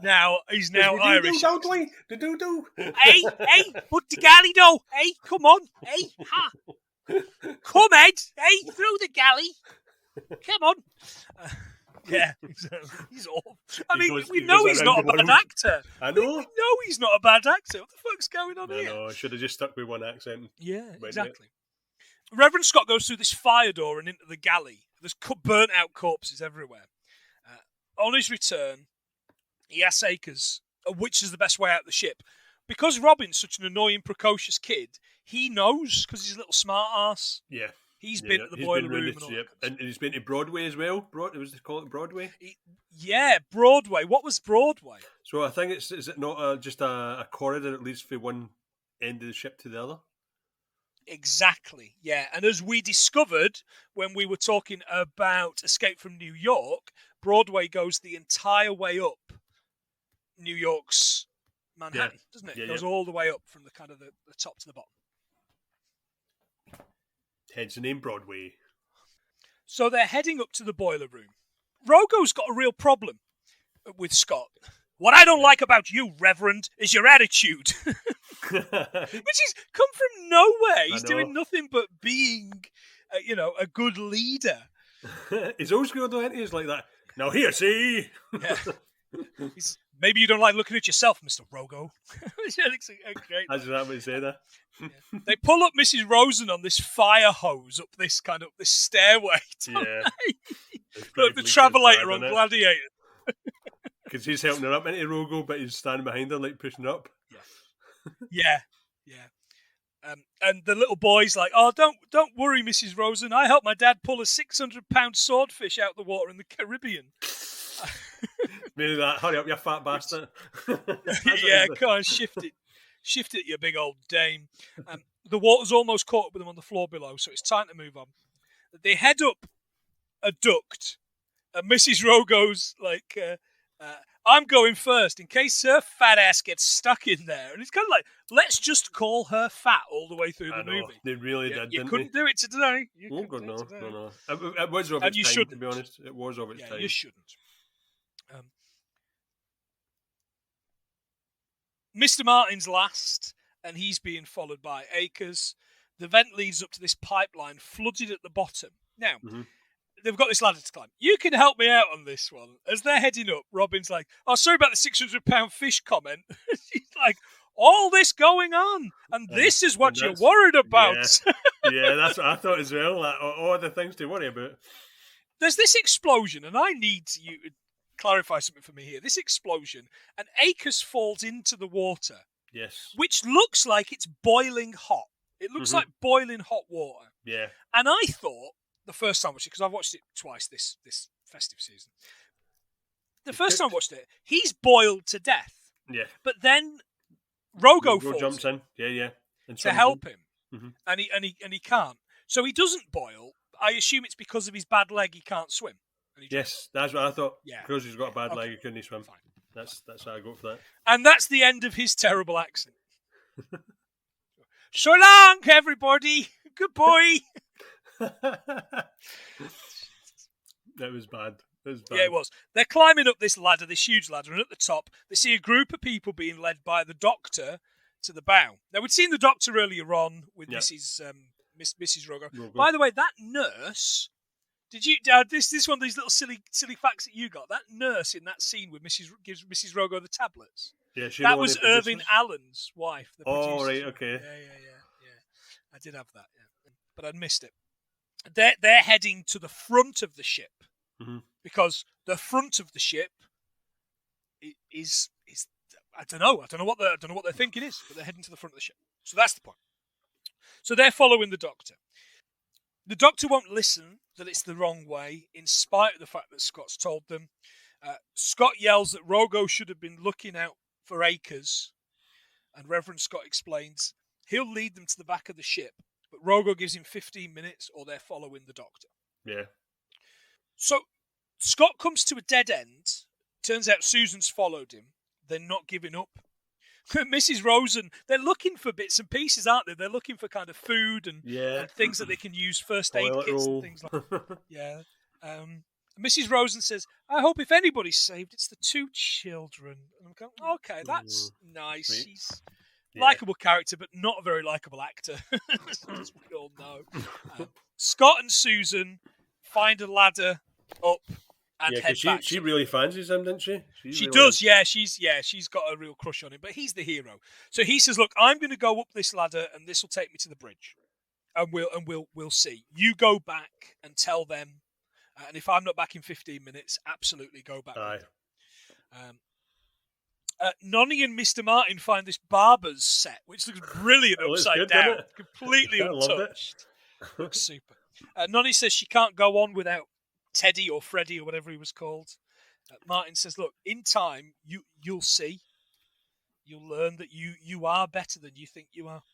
Now he's now Irish. Don't we? Do. Hey, but the galley though. Hey, come on. Hey, come Ed. Hey, through the galley. Come on. Yeah, exactly. He's awful. I mean, we know he's not a bad actor. I know. We know he's not a bad actor. What the fuck's going on here? No, I should have just stuck with one accent. Yeah, exactly. Reverend Scott goes through this fire door and into the galley. There's burnt out corpses everywhere. On his return, he asks Akers which is the best way out of the ship. Because Robin's such an annoying, precocious kid, he knows because he's a little smart ass. Yeah. He's been at the boiler room and all that. And he's been to Broadway as well. Was they call it Broadway? Broadway. What was Broadway? So I think is it not just a corridor that leads from one end of the ship to the other? Exactly, yeah. And as we discovered when we were talking about Escape from New York, Broadway goes the entire way up New York's Manhattan, doesn't it? It goes all the way up from the kind of the top to the bottom. Hence the name Broadway. So they're heading up to the boiler room. Rogo's got a real problem with Scott. What I don't like about you, Reverend, is your attitude. Which is come from nowhere. He's doing nothing but being, a good leader. He's always good, though, isn't he? He's like that. Now here, see? Yeah. Maybe you don't like looking at yourself, Mr. Rogo. Great. That's what we say there. Yeah. They pull up Mrs. Rosen on this fire hose up this stairway. Yeah. Like the Travelator on Gladiator. Because he's helping her up into Rogo, but he's standing behind her, like pushing her up. Yeah. And the little boy's like, "Oh, don't worry, Mrs. Rosen. I helped my dad pull a 600-pound swordfish out the water in the Caribbean." Maybe that. Hurry up, you fat bastard. Yeah, come on, shift it, you big old dame. The water's almost caught up with them on the floor below, so it's time to move on. They head up a duct, and Mrs. Rogo's like, "I'm going first in case her fat ass gets stuck in there." And it's kind of like, let's just call her fat all the way through the movie. They really did. You couldn't do it today. No. It was of its time, to be honest. It was of its time. You shouldn't. Mr. Martin's last, and he's being followed by Acres. The vent leads up to this pipeline flooded at the bottom. Now, they've got this ladder to climb. You can help me out on this one. As they're heading up, Robin's like, "Oh, sorry about the 600-pound fish comment." She's like, "All this going on, and this is what you're worried about." Yeah, that's what I thought as well. Like, all the things to worry about. There's this explosion, and I need you to clarify something for me here. This explosion, and Acres falls into the water. Yes. Which looks like it's boiling hot. It looks like boiling hot water. Yeah. And I thought, the first time I watched it, because I've watched it twice this festive season. The first time I watched it, he's boiled to death. Yeah. But then Rogo jumps in. Yeah. To help him. And he can't. So he doesn't boil. I assume it's because of his bad leg he can't swim. Yes, that's what I thought. Yeah. Because he's got a bad leg, he couldn't swim. Fine. That's how I go for that. And that's the end of his terrible accent. So long, everybody. Good boy. That was bad. Yeah, it was. They're climbing up this ladder, this huge ladder, and at the top, they see a group of people being led by the doctor to the bow. Now, we'd seen the doctor earlier on with Mrs. Rogo. By the way, that nurse... Did you? This is one of these little silly facts that you got. That nurse in that scene with gives Mrs. Rogo the tablets. Yeah, that was Irwin Allen's wife. Oh, right, okay. Yeah. I did have that, but I'd missed it. They're heading to the front of the ship because the front of the ship is I don't know what they're thinking is, but they're heading to the front of the ship. So that's the point. So they're following the doctor. The doctor won't listen that it's the wrong way, in spite of the fact that Scott's told them. Scott yells that Rogo should have been looking out for Acres, and Reverend Scott explains he'll lead them to the back of the ship, but Rogo gives him 15 minutes or they're following the doctor. Yeah. So Scott comes to a dead end. Turns out Susan's followed him. They're not giving up. Mrs. Rosen, they're looking for bits and pieces, aren't they? They're looking for kind of food and things that they can use, first aid kits and things like that. Yeah. Mrs. Rosen says, "I hope if anybody's saved, it's the two children." And I'm going, okay, that's nice. Sweet. He's a likeable character, but not a very likeable actor, as we all know. Scott and Susan find a ladder up and head back. She really fancies him, didn't she? She does, yeah. She's got a real crush on him, but he's the hero. So he says, "Look, I'm going to go up this ladder, and this will take me to the bridge, and we'll see. You go back and tell them, and if I'm not back in 15 minutes, absolutely go back." Aye. Nonny and Mr. Martin find this barber's set, which looks brilliant upside down, completely untouched. Looks super. Nonny says she can't go on without Teddy or Freddie or whatever he was called. Martin says, "Look, in time, you'll see. You'll learn that you are better than you think you are."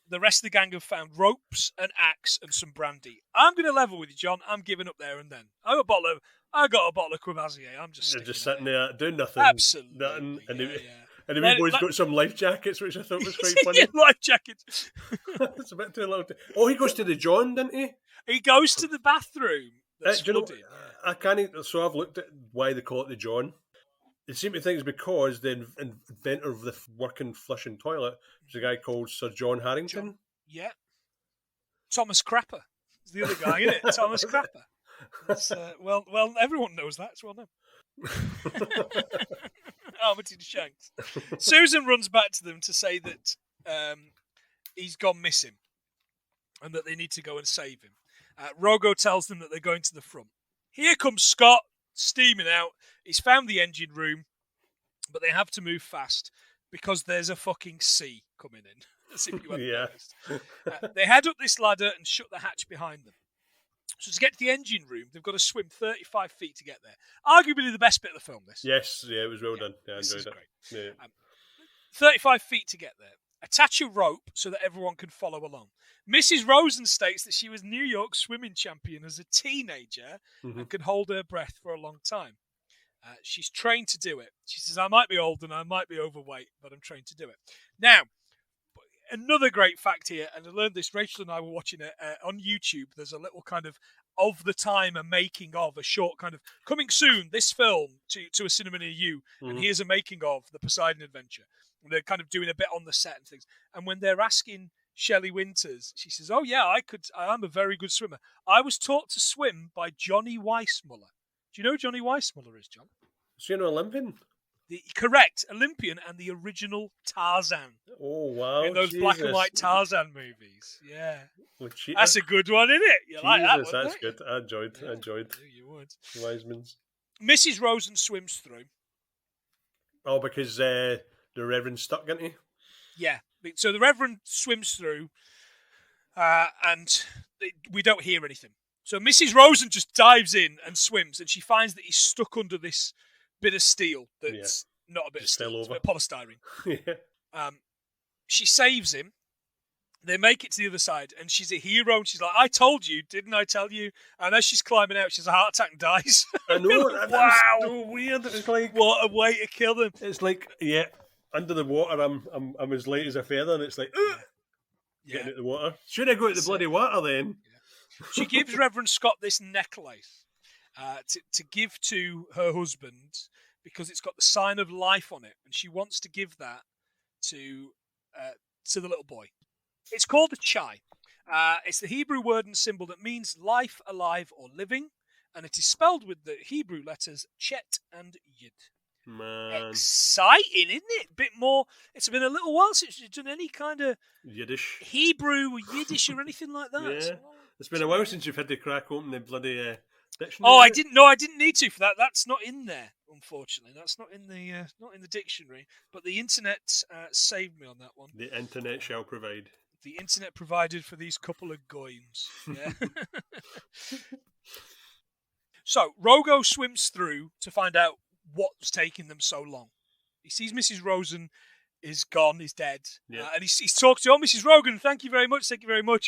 The rest of the gang have found ropes, an axe, and some brandy. I'm going to level with you, John. I'm giving up there and then. I got a bottle of Courvoisier. I'm just sitting there doing nothing. Absolutely. Nothing. And the wee boy's got some life jackets, which I thought was quite funny. Life jackets. It's a bit too loud. Oh, he goes to the John, didn't he? He goes to the bathroom. That's flooded. I can't. So I've looked at why they call it the John. It seems to think it's because the inventor of the working flushing toilet was a guy called Sir John Harrington. Yeah. Thomas Crapper is the other guy, isn't it? Thomas Crapper. That's, well, everyone knows that. It's well known. Armitage Shanks. Susan runs back to them to say that he's gone missing and that they need to go and save him. Rogo tells them that they're going to the front. Here comes Scott, steaming out. He's found the engine room, but they have to move fast because there's a fucking sea coming in. As if you hadn't noticed. They head up this ladder and shut the hatch behind them. So to get to the engine room, they've got to swim 35 feet to get there. Arguably the best bit of the film, this. Yes, it was well done. Yeah, I enjoyed it. Great. Yeah. 35 feet to get there. Attach a rope so that everyone can follow along. Mrs. Rosen states that she was New York swimming champion as a teenager and can hold her breath for a long time. She's trained to do it. She says, I might be old and I might be overweight, but I'm trained to do it. Now, another great fact here, and I learned this, Rachel and I were watching it on YouTube. There's a little kind of the time, a making of, a short kind of, coming soon, this film to a cinema near you, and here's a making of the Poseidon Adventure. And they're kind of doing a bit on the set and things. And when they're asking Shelley Winters, she says, oh yeah, I'm a very good swimmer. I was taught to swim by Johnny Weissmuller. Do you know who Johnny Weissmuller is, John? Is he an Olympian? Correct, Olympian and the original Tarzan. Oh, wow. In those black and white Tarzan movies. Yeah. Well, that's a good one, isn't it? You like that one, that's good. I enjoyed. You would. Wiseman's. Mrs. Rosen swims through. Oh, because the Reverend stuck, isn't he? Yeah. So the Reverend swims through and we don't hear anything. So Mrs. Rosen just dives in and swims, and she finds that he's stuck under this bit of steel that's not a bit of steel, it's a bit of polystyrene. She saves him. They make it to the other side, and she's a hero, and she's like, I told you, didn't I tell you? And as she's climbing out, she has a heart attack and dies. I know, wow. So weird. It's like, what a way to kill them. It's like, under the water, I'm as light as a feather, and it's like, getting out the water. Should I go out the bloody water then? Yeah. She gives Reverend Scott this necklace to give to her husband because it's got the sign of life on it, and she wants to give that to the little boy. It's called a chai. It's the Hebrew word and symbol that means life, alive, or living, and it is spelled with the Hebrew letters Chet and Yid. Man. Exciting, isn't it? A bit more. It's been a little while since you've done any kind of Yiddish, Hebrew, or Yiddish, or anything like that. Yeah, it's been a while since you've had to crack open the bloody dictionary. Oh, I didn't know. I didn't need to for that. That's not in there, unfortunately. That's not in the dictionary. But the internet saved me on that one. The internet shall provide. The internet provided for these couple of goyms. Yeah. So Rogo swims through to find out what's taking them so long. He sees Mrs. Rosen is gone, is dead. Yeah. And he's talking to, Mrs. Rogan, thank you very much,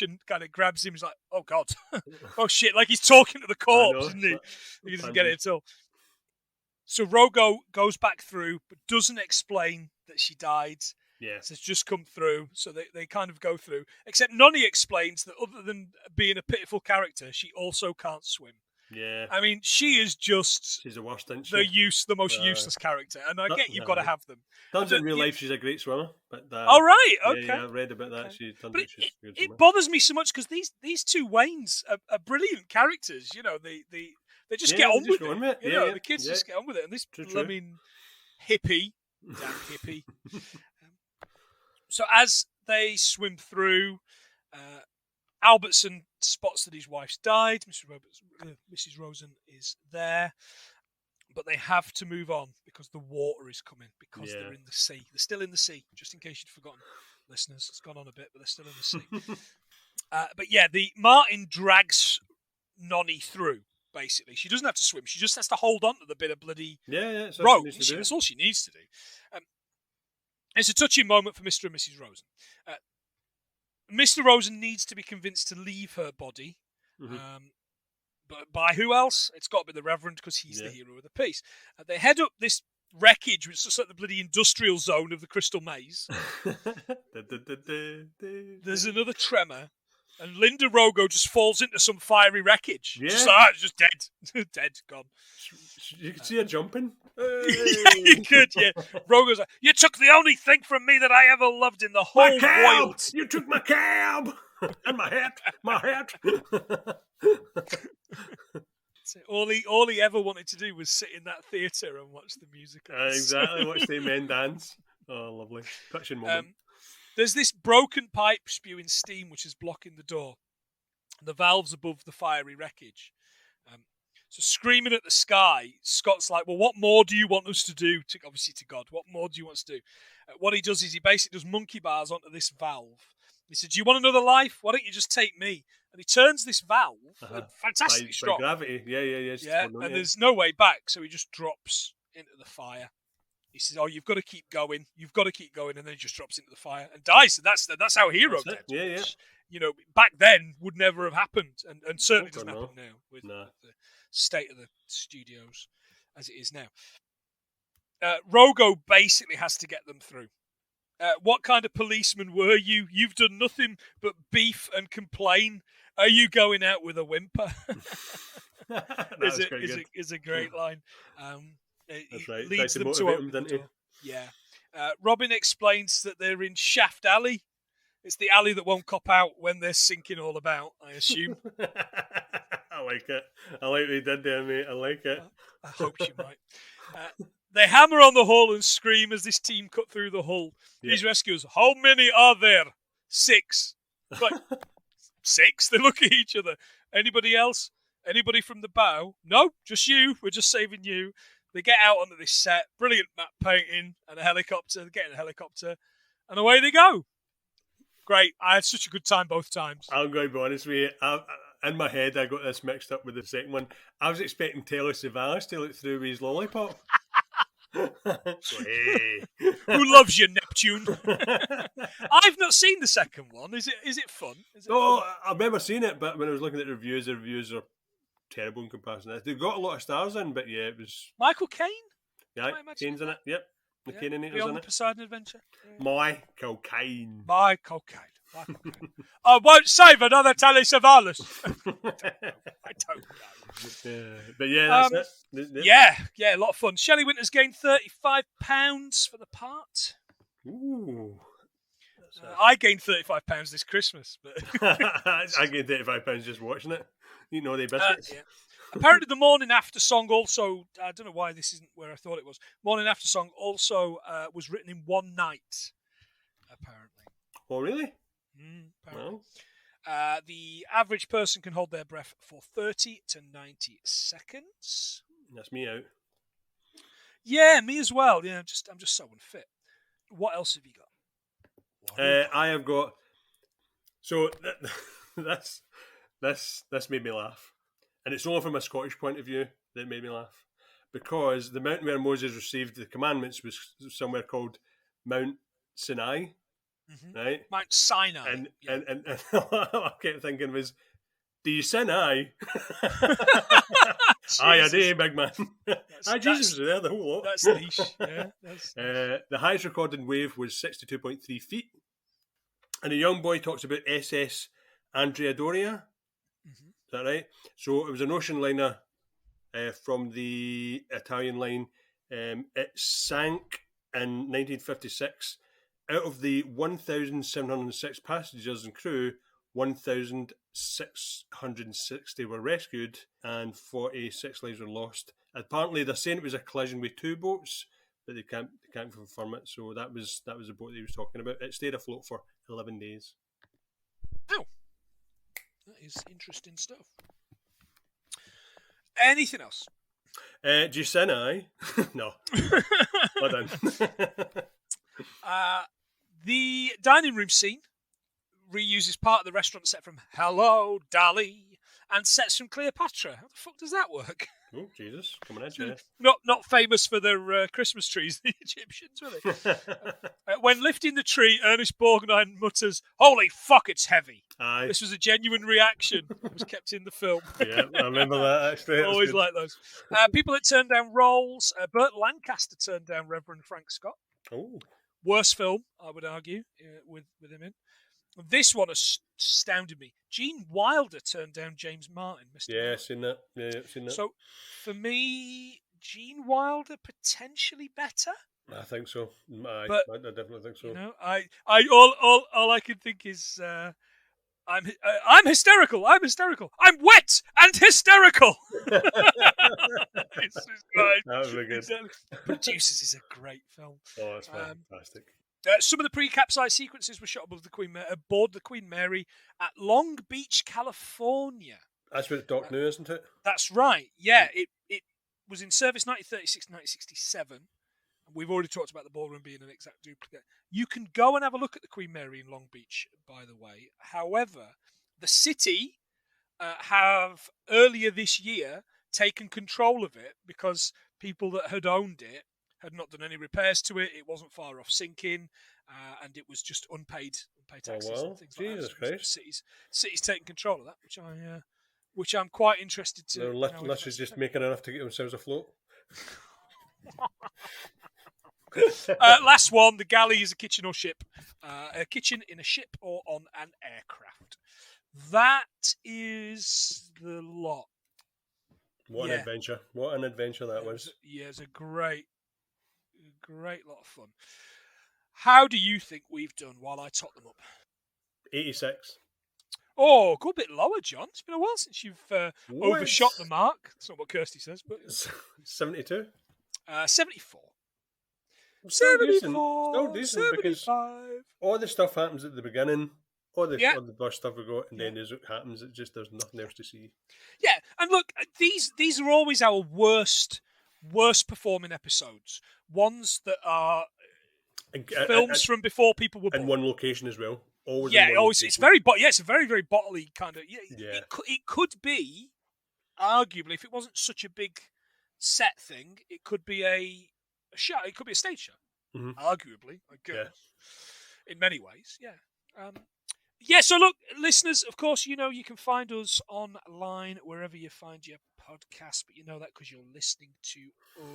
and kind of grabs him. He's like, oh, God. Oh, shit. Like he's talking to the corpse, isn't he? He doesn't get it at all. So Rogo goes back through, but doesn't explain that she died. Yeah. Says just come through. So they kind of go through. Except Nonny explains that other than being a pitiful character, she also can't swim. Yeah. I mean, she is just... She's the worst, isn't she? The most useless character. And I get you've got to have them. Turns out in real life she's a great swimmer. But, oh, right. Okay. Yeah, I read about that. But it bothers me so much because these two Waynes are brilliant characters. You know, they just get on with it. You know, the kids just get on with it. And this blooming hippie, damn hippie. So as they swim through... Albertson spots that his wife's died. Mrs. Rosen is there. But they have to move on because the water is coming, because they're in the sea. They're still in the sea, just in case you'd forgotten, listeners. It's gone on a bit, but they're still in the sea. But yeah, the Martin drags Nonny through, basically. She doesn't have to swim. She just has to hold on to the bit of bloody rope. That's all she needs to do. It's a touching moment for Mr. and Mrs. Rosen. Mr. Rosen needs to be convinced to leave her body. But by who else? It's got to be the Reverend, because he's the hero of the piece. They head up this wreckage, which is like the bloody industrial zone of the Crystal Maze. There's another tremor, and Linda Rogo just falls into some fiery wreckage. Yeah. Just dead. Dead, gone. You can see her jumping. Yeah, you could, yeah. Rogo's like, you took the only thing from me that I ever loved in the whole world. You took my cab! And my hat! So all he ever wanted to do was sit in that theatre and watch the musical. Exactly, watch the men dance. Oh, lovely. Touching moment. There's this broken pipe spewing steam which is blocking the door. And the valves above the fiery wreckage. So screaming at the sky, Scott's like, well, what more do you want us to do? Obviously to God, what more do you want us to do? What he does is he basically does monkey bars onto this valve. He said, do you want another life? Why don't you just take me? And he turns this valve, fantastically strong. By gravity, yeah. Yeah, and there's no way back, so he just drops into the fire. He says, oh, you've got to keep going. You've got to keep going. And then he just drops into the fire and dies. And that's how Hero dead. Yeah. Which, back then would never have happened. And certainly doesn't happen now with the state of the studios as it is now. Rogo basically has to get them through. What kind of policeman were you? You've done nothing but beef and complain. Are you going out with a whimper? is a great line. That's right. Leads them to open the door. Yeah. Robin explains that they're in Shaft Alley. It's the alley that won't cop out when they're sinking all about, I assume. I like it. I like what you did there, mate. I like it. I hope you might. They hammer on the hull and scream as this team cut through the hull. Yeah. These rescuers, how many are there? 6. Like, 6? They look at each other. Anybody else? Anybody from the bow? No, just you. We're just saving you. They get out onto this set. Brilliant map painting and a helicopter. They get in a helicopter and away they go. Great. I had such a good time both times. I'm going to be honest with you. In my head, I got this mixed up with the second one. I was expecting Telly Savalas to look through with his lollipop. Hey. Who loves you, Neptune? I've not seen the second one. Is it fun? Fun? I've never seen it, but when I was looking at the reviews are terrible in comparison. They've got a lot of stars in, but yeah, it was Michael Caine. Yeah, Caine's in it. Yep, the Caine Beyond the Poseidon Adventure. Yeah. Michael Caine. I won't save another Telly Savalas. I don't know. Yeah. But yeah, that's it. Yeah, a lot of fun. Shelley Winters gained £35 for the part. Ooh. I gained £35 this Christmas. But I gained £35 just watching it. The biscuits. Yeah. Apparently the Morning After song also, I don't know why this isn't where I thought it was, Morning After song also was written in one night, apparently. Oh, really? Apparently. Well. The average person can hold their breath for 30 to 90 seconds. That's me out. Yeah, me as well. Yeah, I'm just so unfit. What else have you got? I have got... So, this made me laugh. And it's only from a Scottish point of view that it made me laugh. Because the mountain where Moses received the commandments was somewhere called Mount Sinai. Mm-hmm. Right? Mount Sinai. And I kept thinking was, do you sin aye? Aye, I do, big man. Jesus was there, the whole lot. That's niche. Yeah, the highest recorded wave was 62.3 feet. And a young boy talks about SS Andrea. Mm-hmm. Is that right? So it was an ocean liner from the Italian line. It sank in 1956. Out of the 1,706 passengers and crew, 1,660 were rescued and 46 lives were lost. Apparently, they're saying it was a collision with 2 boats, but they can't confirm it. So that was the boat that he was talking about. It stayed afloat for 11 days. Oh, that is interesting stuff. Anything else? Do you sin aye? No. Well done. The dining room scene reuses part of the restaurant set from Hello, Dolly, and sets from Cleopatra. How the fuck does that work? Oh, Jesus. Coming at you. Not famous for their Christmas trees, the Egyptians, were they? When lifting the tree, Ernest Borgnine mutters, "Holy fuck, it's heavy." Aye. This was a genuine reaction. It was kept in the film. Yeah, I remember that, actually. Always like those. People that turned down roles. Burt Lancaster turned down Reverend Frank Scott. Oh. Worst film, I would argue, with him in. This one astounded me. Gene Wilder turned down James Martin. I've seen that. Yeah, I've seen that. So, for me, Gene Wilder potentially better. I think so. I definitely think so. All I can think is I'm hysterical. I'm hysterical. I'm wet and hysterical. It's great. That was really good. Producers is a great film. Oh, that's fantastic. Some of the pre-capsize sequences were shot aboard the Queen Mary at Long Beach, California. That's what Doc knew, isn't it? That's right. Yeah, it was in service 1936 to 1967. We've already talked about the ballroom being an exact duplicate. You can go and have a look at the Queen Mary in Long Beach, by the way. However, the city have earlier this year taken control of it because people that had owned it had not done any repairs to it. It wasn't far off sinking, and it was just unpaid taxes and things like Jesus that. Christ. City's taking control of that, which I'm quite interested to. They're literally just making enough to get themselves afloat. Last one, the Galley is a kitchen or ship. A kitchen in a ship or on an aircraft. That is the lot. What an adventure. What an adventure that was. Yeah, it's a great lot of fun. How do you think we've done while I tot them up? 86. Oh, go a bit lower, John. It's been a while since you've overshot the mark. That's not what Kirsty says, but 72? 74. 74. Still decent 75. Because all the stuff happens at the beginning. All the bus stuff we got, and then as it happens, there's nothing else to see. Yeah, and look, these are always our worst performing episodes. Ones that are films from before people were born. In one location as well. Always. It's very, it's a very, very bottly kind of. Yeah. It could be, arguably, if it wasn't such a big set thing, it could be a show. It could be a stage show. Mm-hmm. Arguably, I guess. Yeah. In many ways, yeah. So look, listeners, of course, you can find us online wherever you find your podcast, but you know that because you're listening to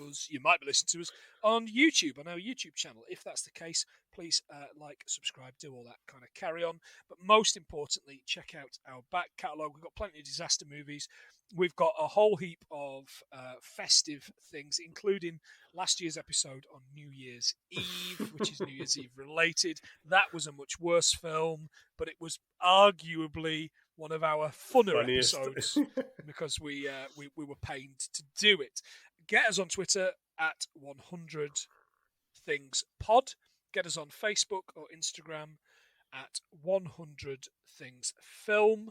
us. You might be listening to us on YouTube, on our YouTube channel. If that's the case, please like, subscribe, do all that kind of carry on. But most importantly, check out our back catalogue. We've got plenty of disaster movies. We've got a whole heap of festive things, including last year's episode on New Year's Eve, which is New Year's Eve related. That was a much worse film, but it was arguably one of our funniest episodes because we were pained to do it. Get us on Twitter at 100 Things Pod. Get us on Facebook or Instagram at 100 Things Film.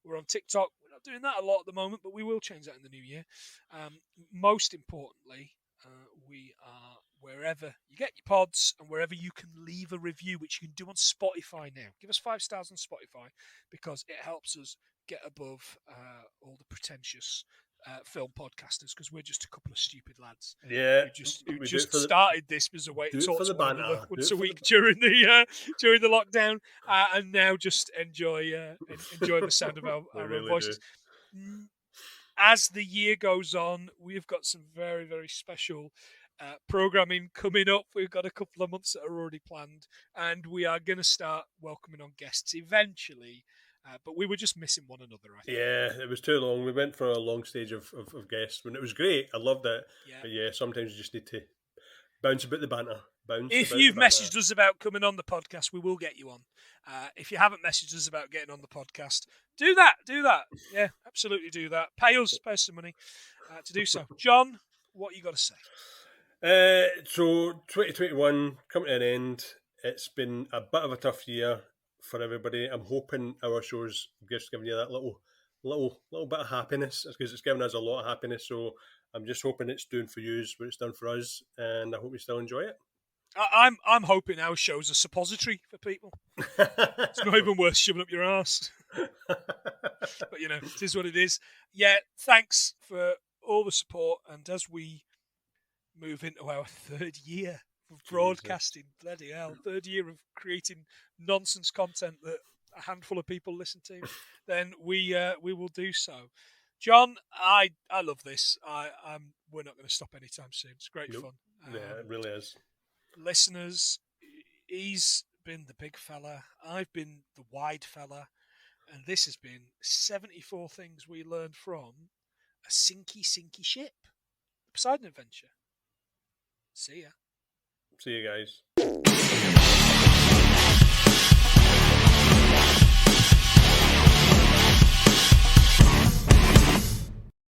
We're on TikTok. We're not doing that a lot at the moment, but we will change that in the new year. Most importantly, we are wherever you get your pods and wherever you can leave a review, which you can do on Spotify now. Give us 5 stars on Spotify because it helps us get above all the pretentious film podcasters because we're just a couple of stupid lads. Yeah, who just started this as a way to talk to one another once a week during the lockdown, and now just enjoy the sound of our own voices. As the year goes on, we've got some very, very special programming coming up. We've got a couple of months that are already planned, and we are going to start welcoming on guests eventually. But we were just missing one another, I think. Yeah, it was too long. We went for a long stage of guests, and it was great. I loved it. Yeah. But sometimes you just need to bounce about the banter. If you've messaged us about coming on the podcast, we will get you on. If you haven't messaged us about getting on the podcast, do that. Yeah, absolutely do that. Pay us some money to do so. John, what you got to say? So 2021 coming to an end. It's been a bit of a tough year for everybody. I'm hoping our show's just giving you that little bit of happiness because it's given us a lot of happiness. So I'm just hoping it's doing for you what it's done for us, and I hope you still enjoy it. I'm hoping our show's a suppository for people. It's not even worth shoving up your arse. But it is what it is. Yeah, thanks for all the support, and as we move into our third year of broadcasting, bloody hell, third year of creating nonsense content that a handful of people listen to, then we will do so. John, I love this. We're not going to stop anytime soon. It's great fun. Yeah, it really is. Listeners, he's been the big fella. I've been the wide fella, and this has been 74 things we learned from a sinky ship, the Poseidon Adventure. See ya. See you guys.